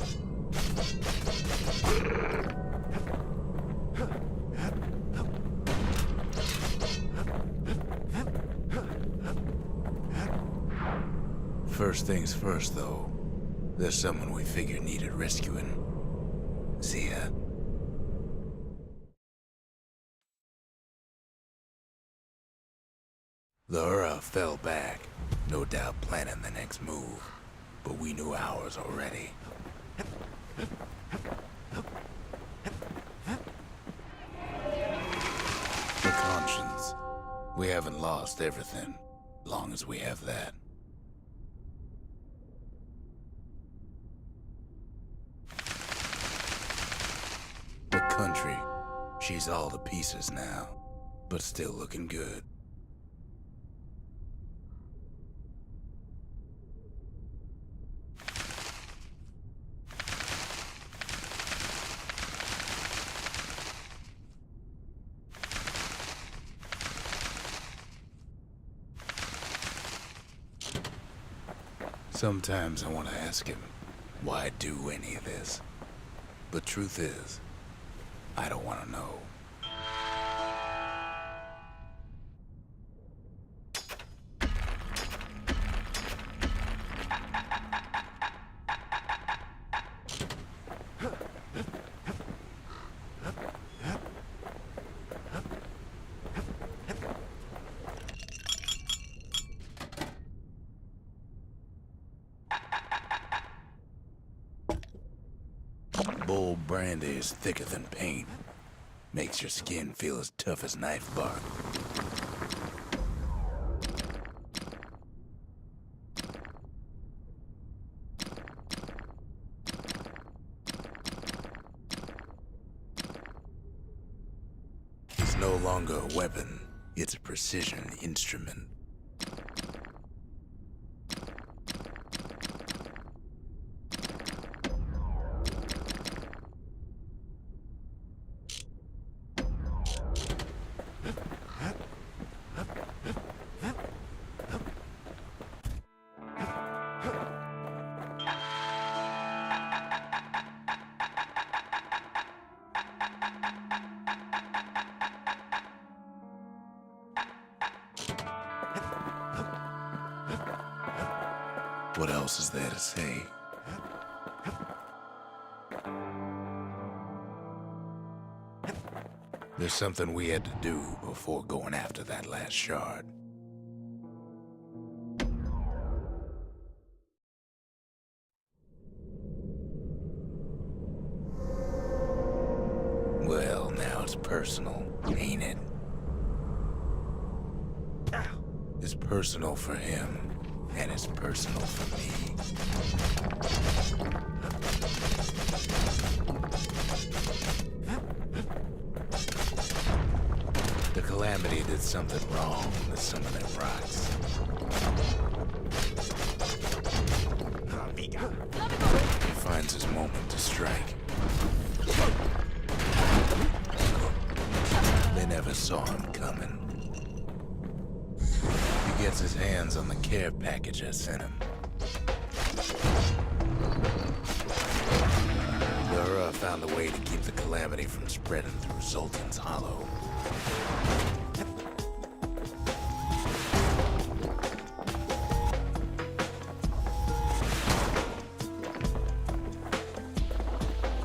First things first, though. There's someone we figured needed rescuing. See ya. The Ura fell back, no doubt planning the next move, but we knew ours already. The conscience. We haven't lost everything, long as we have that. The country. She's all to pieces now, but still looking good. Sometimes I want to ask him, why do any of this? But truth is, I don't want to know. Bull brandy is thicker than paint. Makes your skin feel as tough as knife bark. It's no longer a weapon, it's a precision instrument. What else is there to say? There's something we had to do before going after that last shard. Well, now it's personal, ain't it? It's personal for him. And it's personal for me. The Calamity did something wrong with some of them rocks. He finds his moment to strike. They never saw him coming. He gets his hands on the care package I sent him. Era found a way to keep the calamity from spreading through Zoltan's Hollow.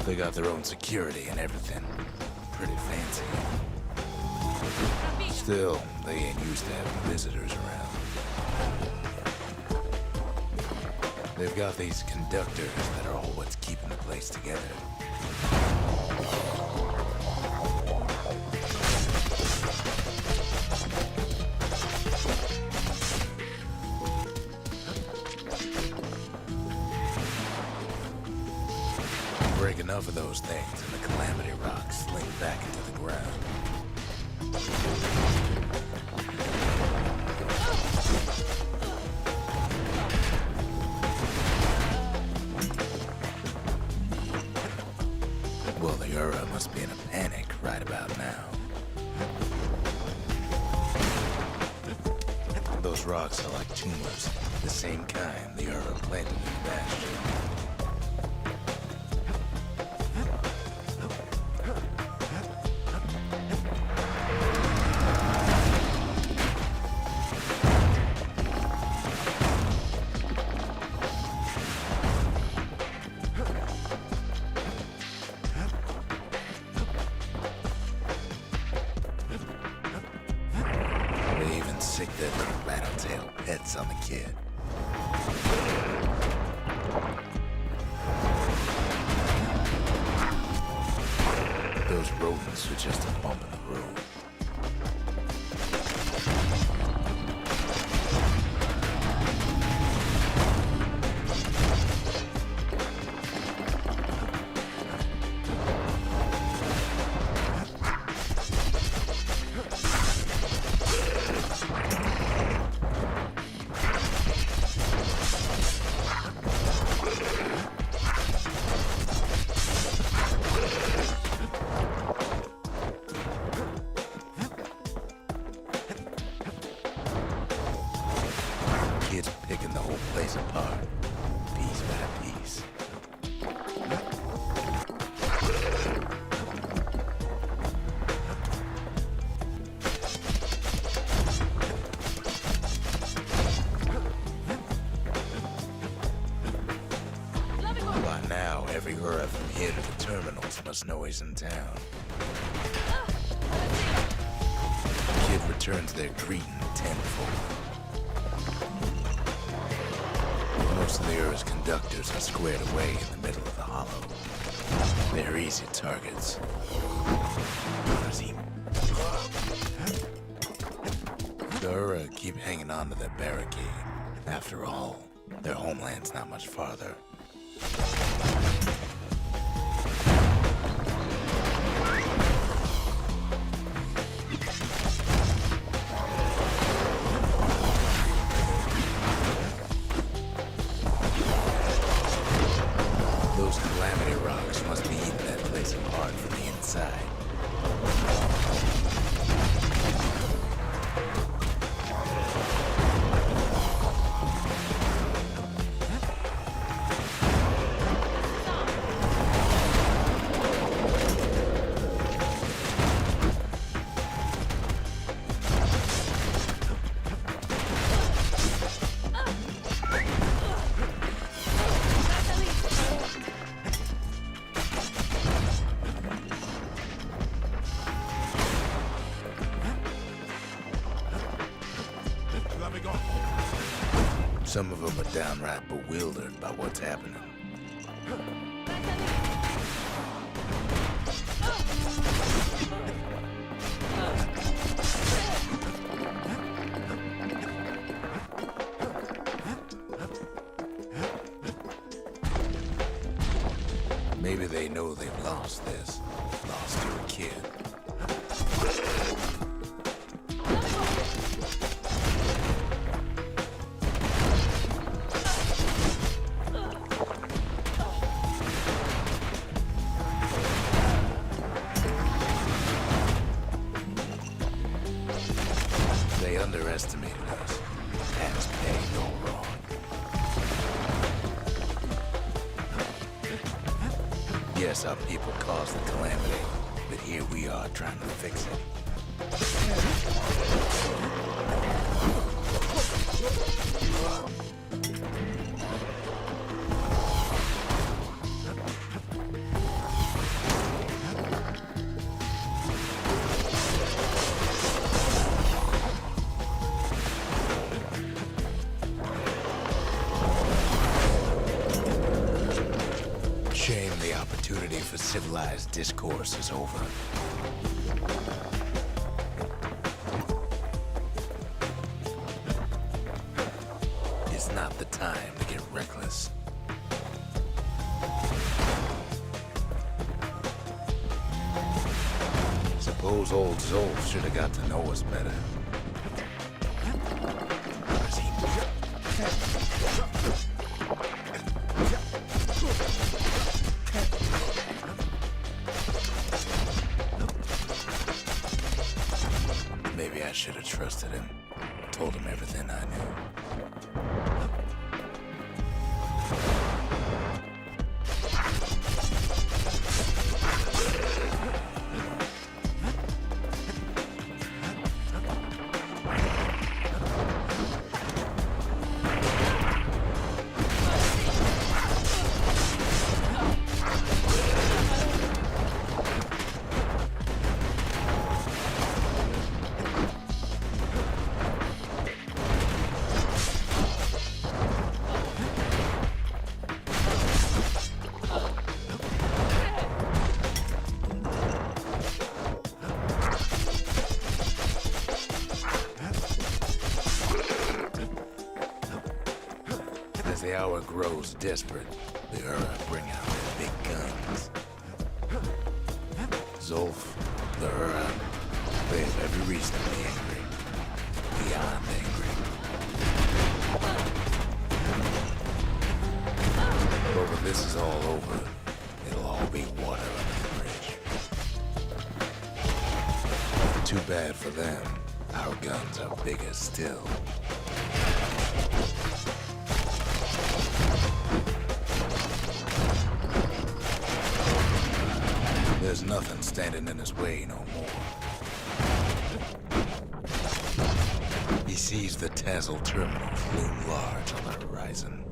They got their own security and everything. Pretty fancy. Still, they ain't used to having visitors around. They've got these conductors that are all what's keeping the place together. Break enough of those things and the calamity rocks sling back into the ground. Well, the Ura must be in a panic right about now. Those rocks are like tumors, the same kind the Ura planted in Bastion. Sick their little rattletail pets on the kid. Those rodents are just a bump in the road. Kids picking the whole place apart, piece by piece. By now, every Ura from here to the terminals must know he's in town. Kid returns their greeting tenfold. Most of the Ura's conductors are squared away in the middle of the hollow. They're easy targets. The Ura keep hanging on to that barricade. After all, their homeland's not much farther. Those calamity rocks must be eating that place apart from the inside. Some of them are downright bewildered by what's happening. Maybe they know they've lost this. Lost to a kid. They underestimated us. Past pay no wrong. Yes, our people caused the calamity, but here we are trying to fix it. Shame the opportunity for civilized discourse is over. It's not the time to get reckless. Suppose old Zolf should have got to know us better. Or is he... Maybe I should have trusted him. Told him everything I knew. As the hour grows desperate, the Ura bring out their big guns. Zolf, the Ura, they have every reason to be angry. Beyond angry. But when this is all over, it'll all be water under the bridge. Too bad for them. Our guns are bigger still. There's nothing standing in his way no more. He sees the Tazzle terminals loom large on the horizon.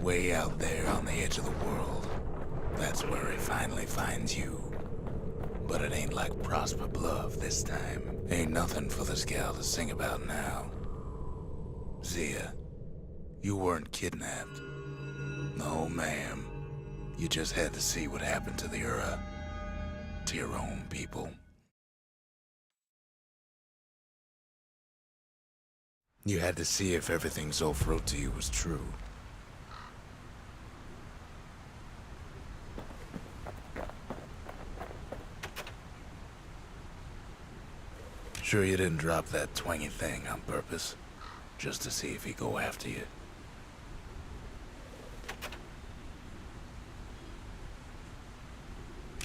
Way out there on the edge of the world, that's where he finally finds you. But it ain't like Prosper Bluff this time. Ain't nothing for this gal to sing about now. Zia, you weren't kidnapped. No, ma'am. You just had to see what happened to the Ura. To your own people. You had to see if everything Zolf wrote to you was true. Sure you didn't drop that twangy thing on purpose? Just to see if he'd go after you?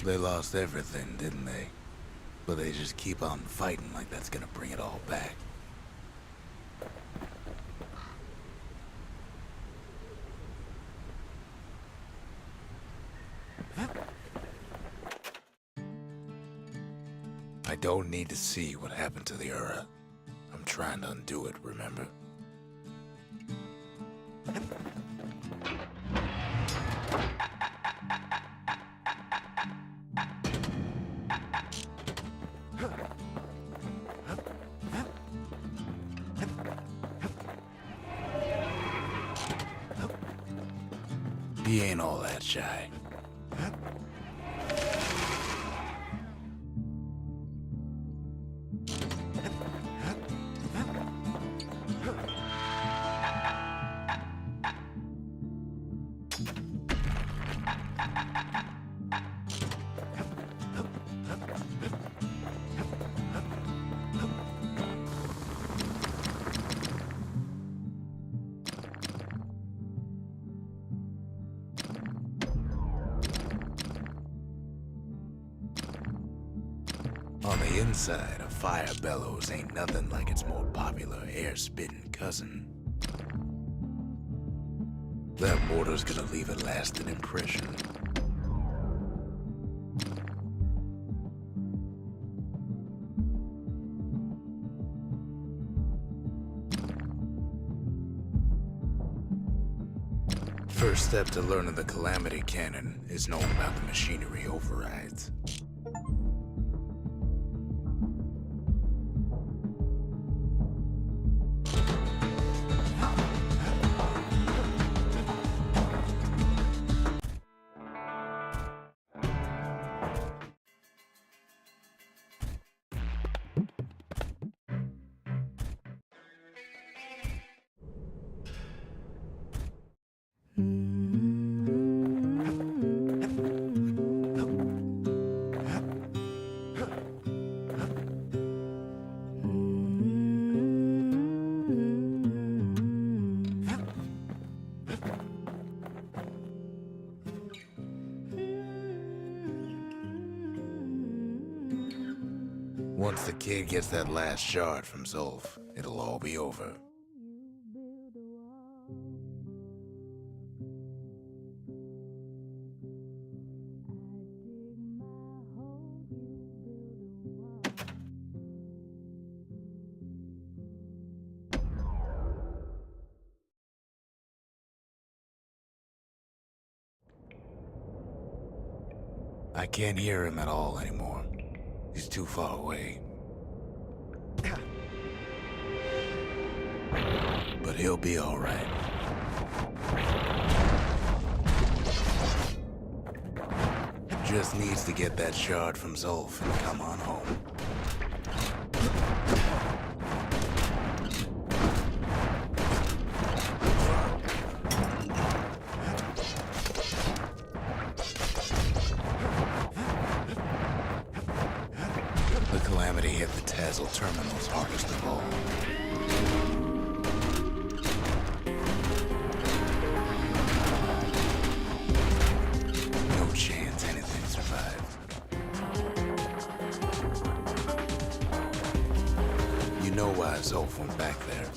They lost everything, didn't they? But they just keep on fighting like that's gonna bring it all back. I don't need to see what happened to the Ura. I'm trying to undo it, remember? He ain't all that shy. the inside, a fire bellows ain't nothing like its more popular air-spitting cousin. That mortar's gonna leave a lasting impression. First step to learning the Calamity Cannon is knowing about the machinery overrides. Once the kid gets that last shard from Zulf, it'll all be over. I can't hear him at all anymore. He's too far away. But he'll be all right. Just needs to get that shard from Zulf and come on home. The Calamity hit the Tazzle terminals hardest of all. No chance anything survived. You know why Zulf went back there.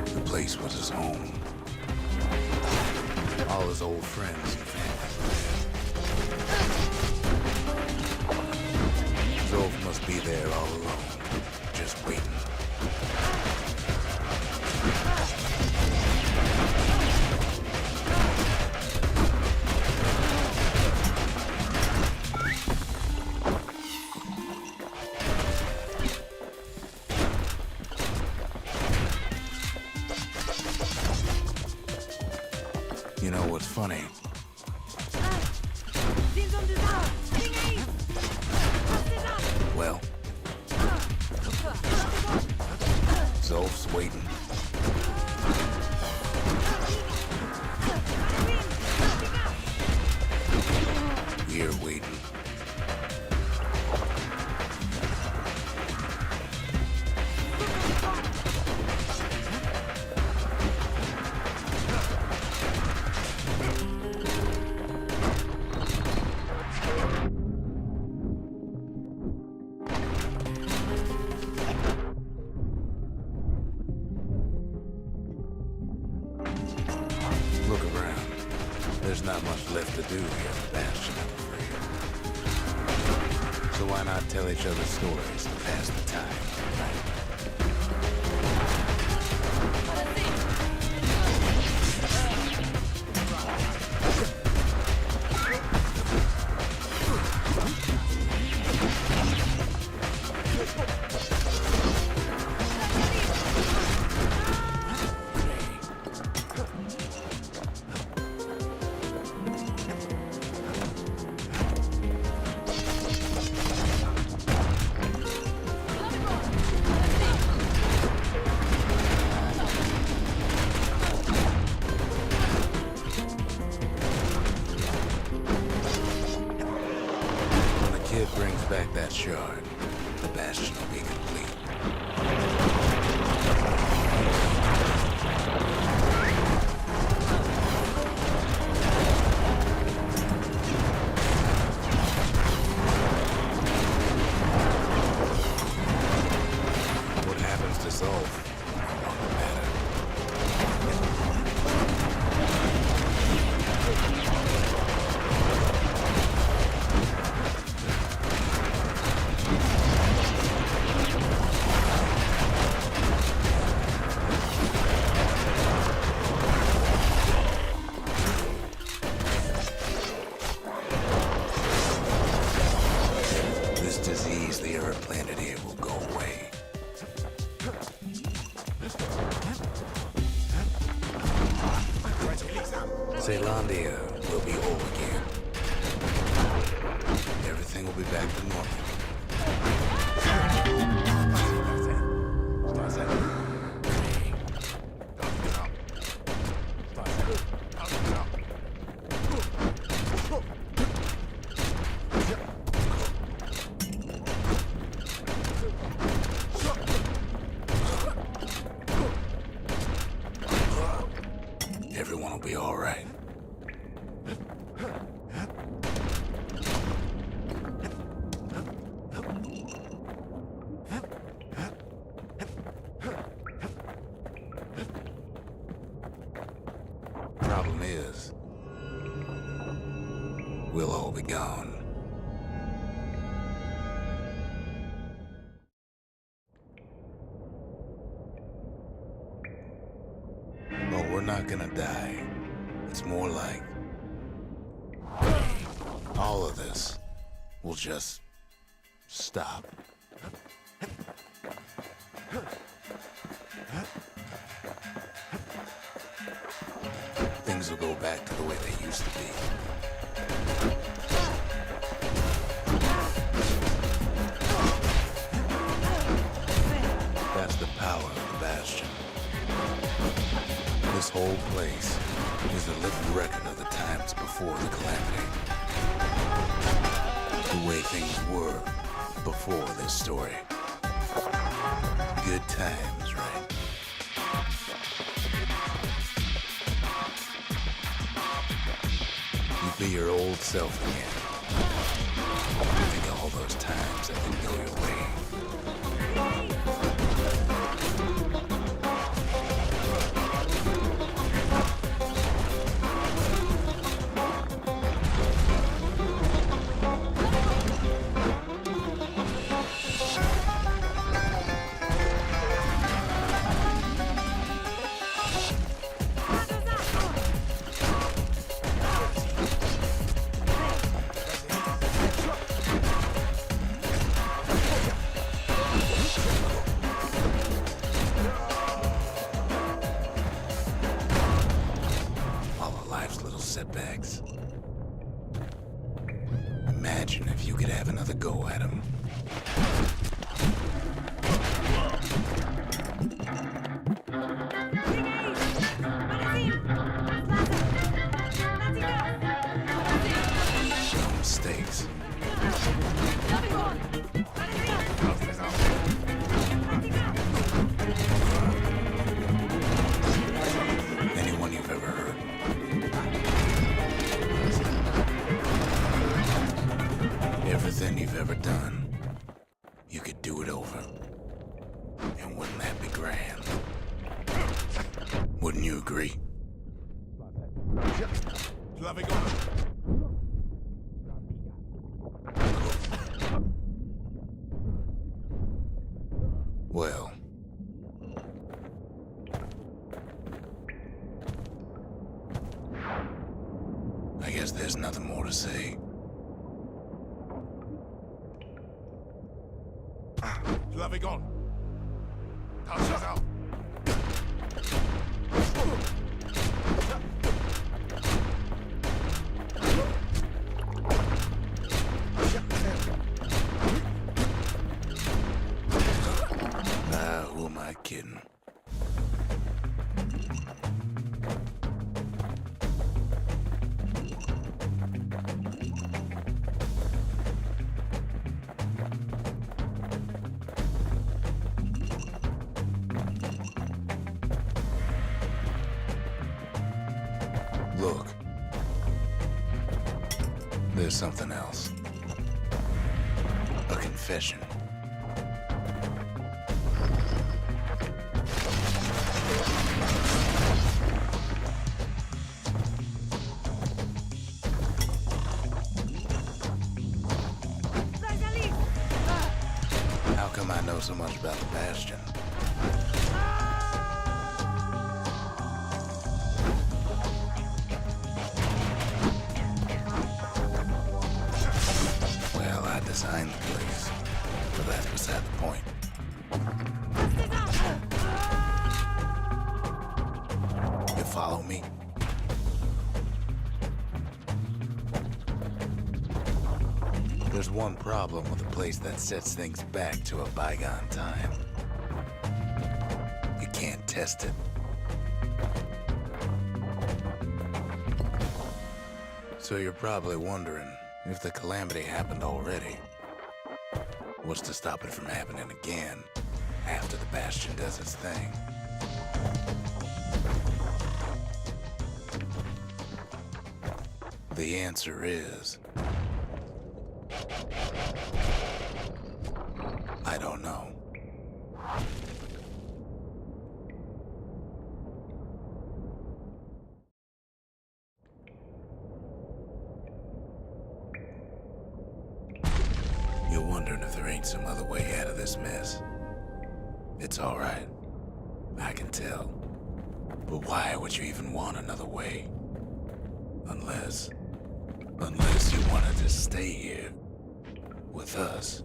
The place was his home. All his old friends and family were there. Zulf must be there all alone, just waiting. You know what's funny? Well, Zulf's waiting. We're waiting. Look around. There's not much left to do here at Bastion, I'm afraid. So why not tell each other stories to pass the time, right? Kid brings back that shard, the Bastion will be complete. Zealandia will be whole again. Everything will be back to normal. Everyone will be all right. Problem is, we'll all be gone. But we're not gonna die. It's more like all of this will just stop. Things will go back to the way they used to be. That's the power of the Bastion. This whole place is a living record of the times before the calamity. The way things were before this story. Good times, right? You'd be your old self again. You think of all those times that didn't go your way. Setbacks. Imagine if you could have another go at him. No mistakes. Anyone you've ever heard. Everything you've ever done, you could do it over. And wouldn't that be grand? Wouldn't you agree? Well, I guess there's nothing more to say. Flavigon! Touch us out! Who am I kidding? Look, there's something else. A confession. How come I know so much about the Bastion? Well, I designed the place, but that's beside the point. follow me? There's one problem with a place that sets things back to a bygone time. You can't test it. So you're probably wondering if the calamity happened already. What's to stop it from happening again after the Bastion does its thing? The answer is... I don't know. You're wondering if there ain't some other way out of this mess. It's all right. I can tell. But why would you even want another way? Unless you wanted to stay here with us.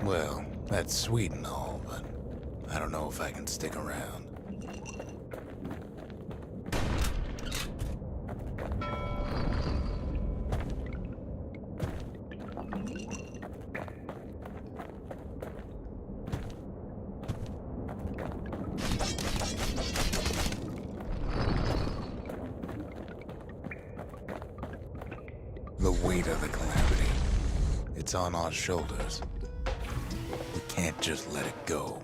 Well, that's sweet and all, but I don't know if I can stick around. The weight of the calamity, it's on our shoulders. We can't just let it go.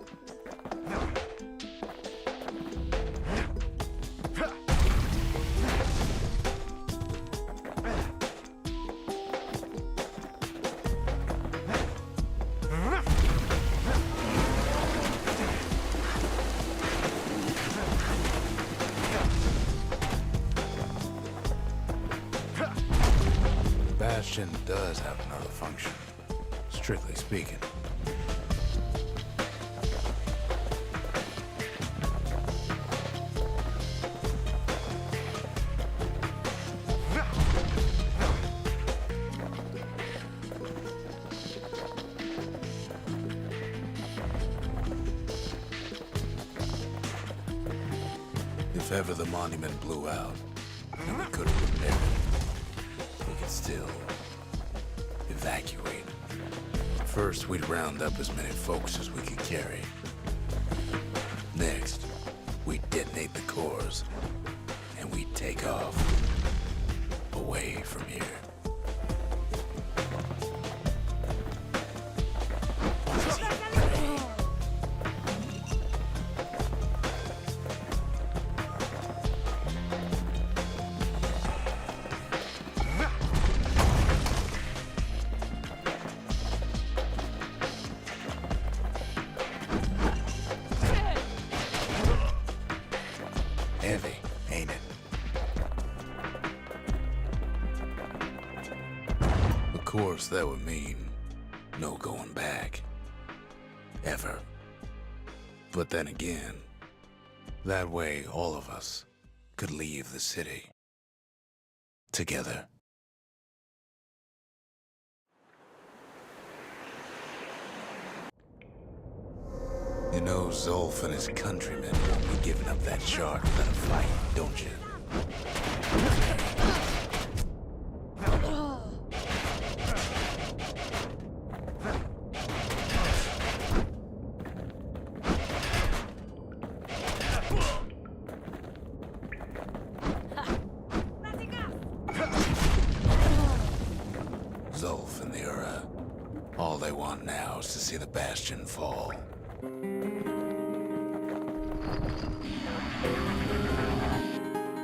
Bastion does have another function, strictly speaking. If ever the monument blew out, and we couldn't repair it, we could still evacuate. First, we'd round up as many folks as we could carry. Next, we'd detonate the cores, and we'd take off away from here. Heavy, ain't it? Of course, that would mean no going back. Ever. But then again, that way all of us could leave the city. Together. You know Zolf and his countrymen won't be giving up that shard without a fight, don't you? Zolf and the Ura, all they want now is to see the Bastion fall.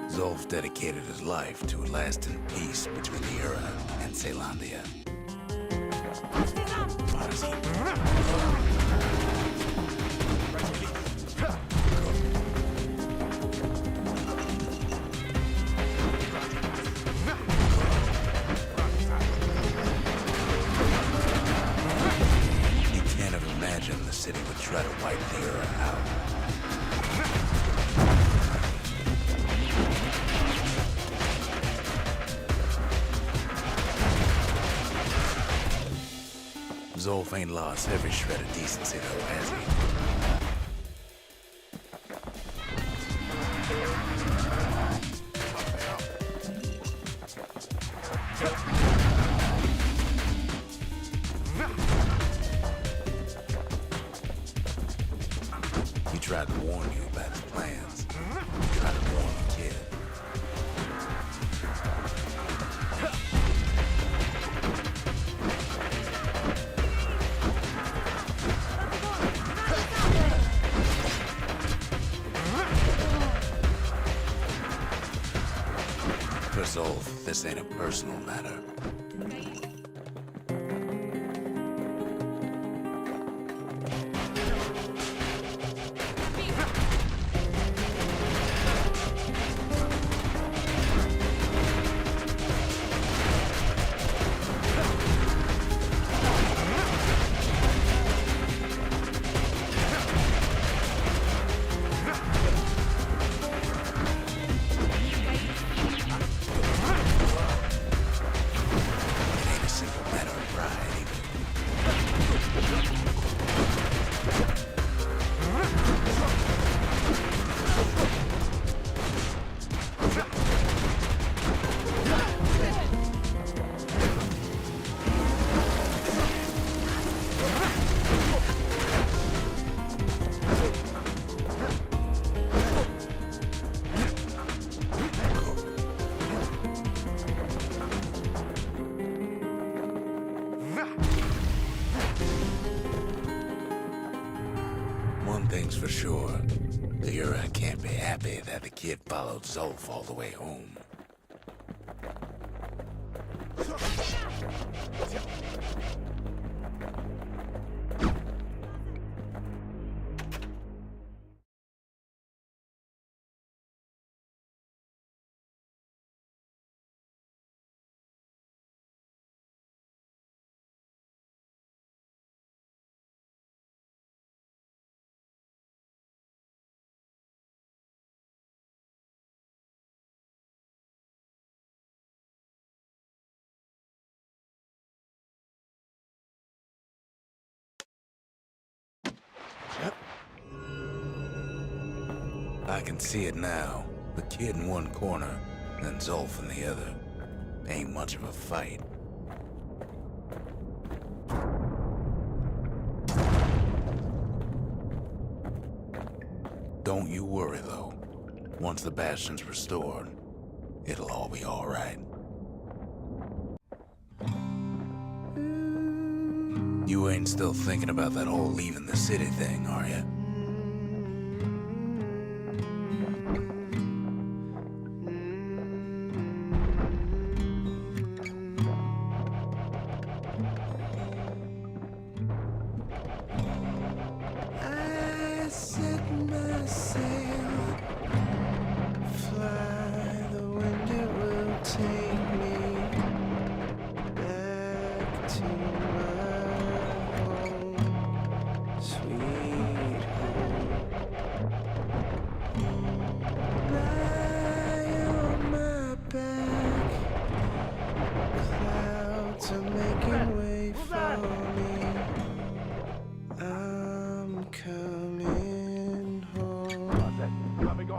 Zolf dedicated his life to a lasting peace between the Ura and Caelondia. You can't have imagined the city would try to wipe the Ura out. Zolf ain't lost every shred of decency though, has he? He tried to warn you about his plans. He tried to warn the kid. For Zolf, this ain't a personal matter. One thing's for sure, the Ura can't be happy that the kid followed Zolf all the way home. I can see it now. The kid in one corner, and Zolf in the other. Ain't much of a fight. Don't you worry, though. Once the Bastion's restored, it'll all be all right. You ain't still thinking about that whole leaving the city thing, are you?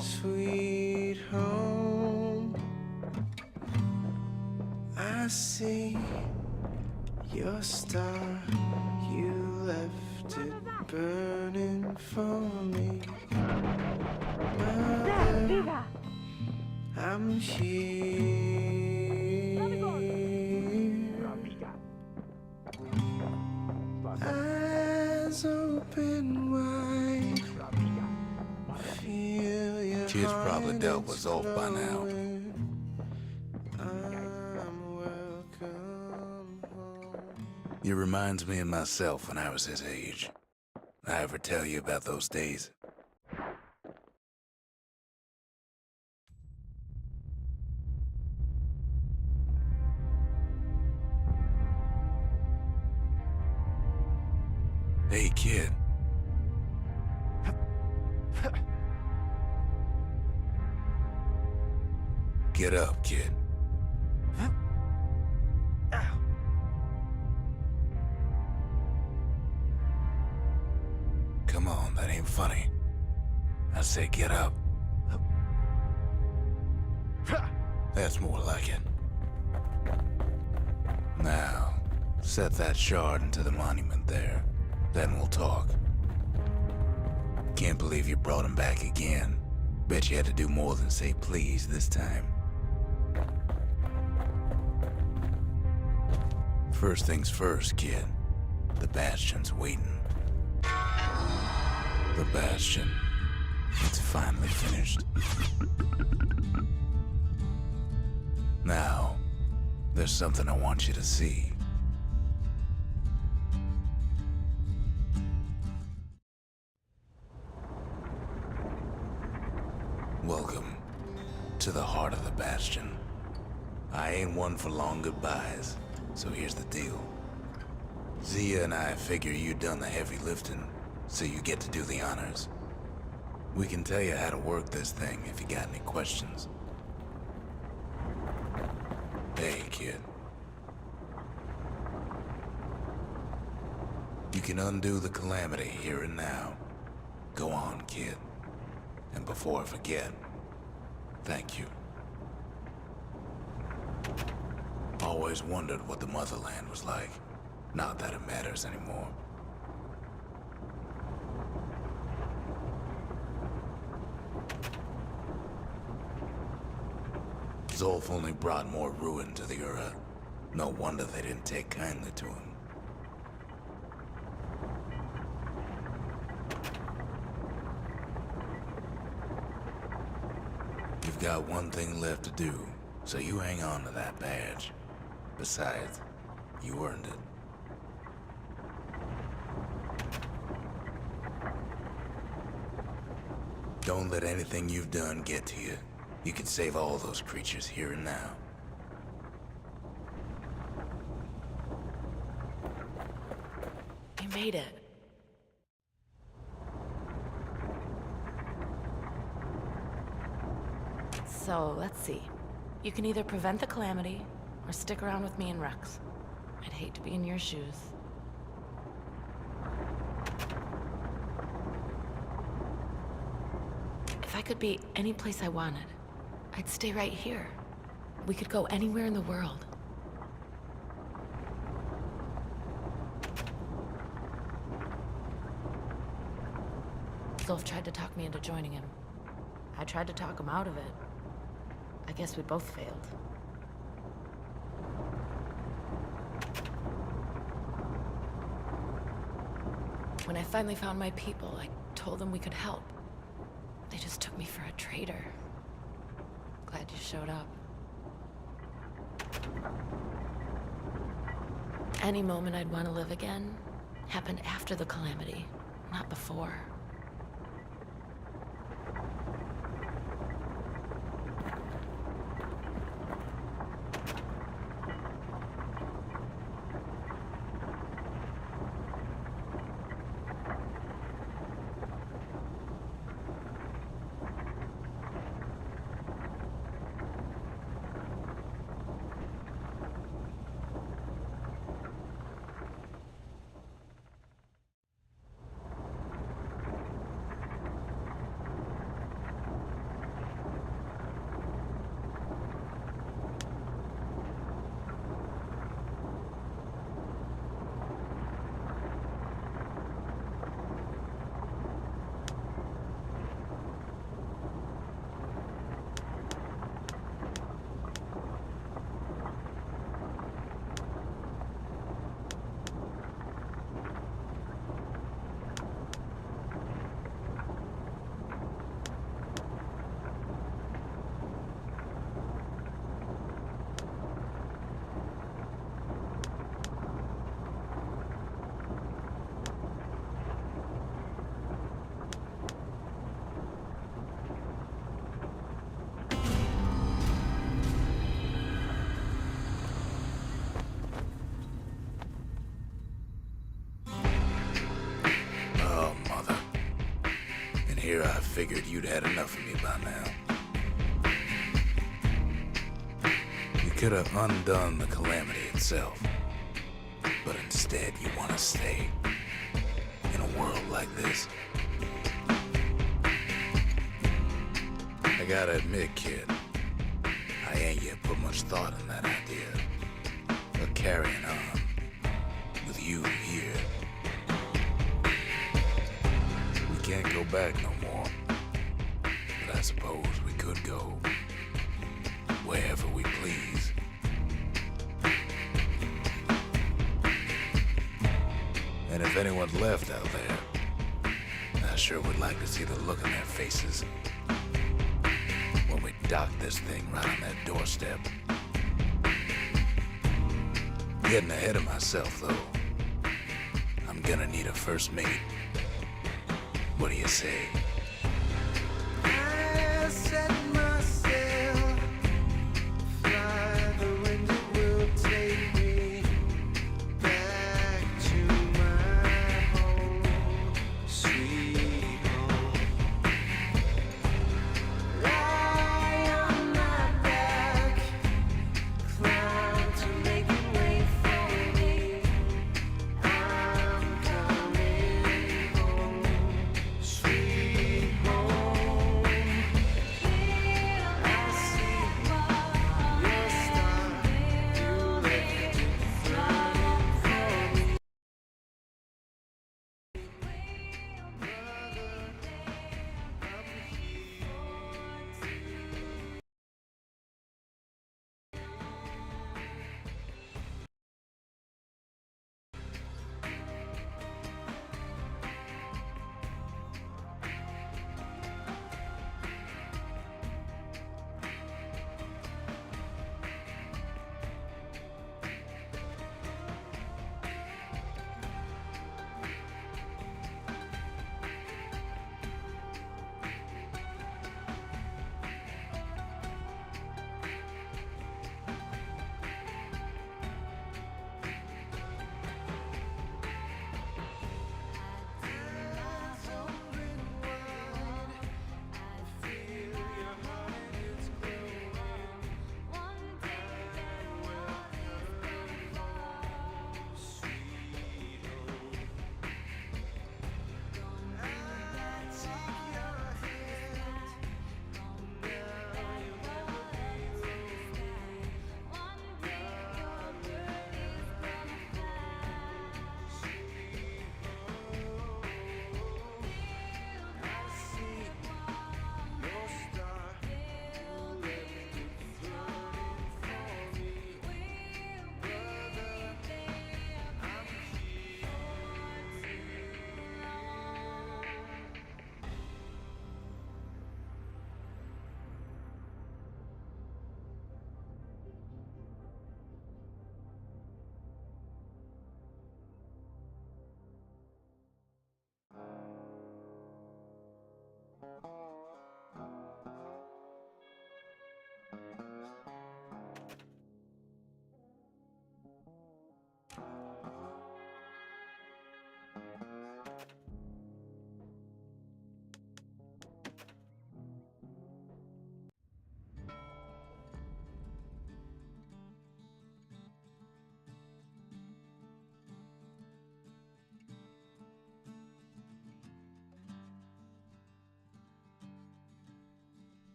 Sweet home, I see your star. You left it burning for me. Mother, I'm here. Eyes open wide. Feel your Kid's probably dealt with Zolf by now. He reminds me of myself when I was his age. I ever tell you about those days? Hey, kid. Get up, kid. Come on, that ain't funny. I say get up. That's more like it. Now, set that shard into the monument there. Then we'll talk. Can't believe you brought him back again. Bet you had to do more than say please this time. First things first, kid. The Bastion's waiting. The Bastion. It's finally finished. Now, there's something I want you to see. Welcome to the heart of the Bastion. I ain't one for long goodbyes, so here's the deal. Zia and I figure you done the heavy lifting, so you get to do the honors. We can tell you how to work this thing if you got any questions. Hey, kid. You can undo the calamity here and now. Go on, kid. And before I forget, thank you. Always wondered what the motherland was like. Not that it matters anymore. Zolf only brought more ruin to the Ura. No wonder they didn't take kindly to him. You've got one thing left to do, so you hang on to that badge. Besides, you earned it. Don't let anything you've done get to you. You can save all those creatures here and now. You made it. So, let's see. You can either prevent the calamity, or stick around with me and Rex. I'd hate to be in your shoes. If I could be any place I wanted, I'd stay right here. We could go anywhere in the world. Zolf tried to talk me into joining him. I tried to talk him out of it. I guess we both failed. When I finally found my people, I told them we could help. They just took me for a traitor. Glad you showed up. Any moment I'd want to live again happened after the calamity, not before. Here I figured you'd had enough of me by now. could have undone the calamity itself. But instead, you want to stay in a world like this. I gotta admit, kid, I ain't yet put much thought in that idea of carrying on with you here. We can't go back no more, but I suppose we could go wherever we please. And if anyone's left out there, I sure would like to see the look on their faces when we dock this thing right on that doorstep. Getting ahead of myself, though. I'm gonna need a first mate. What do you say?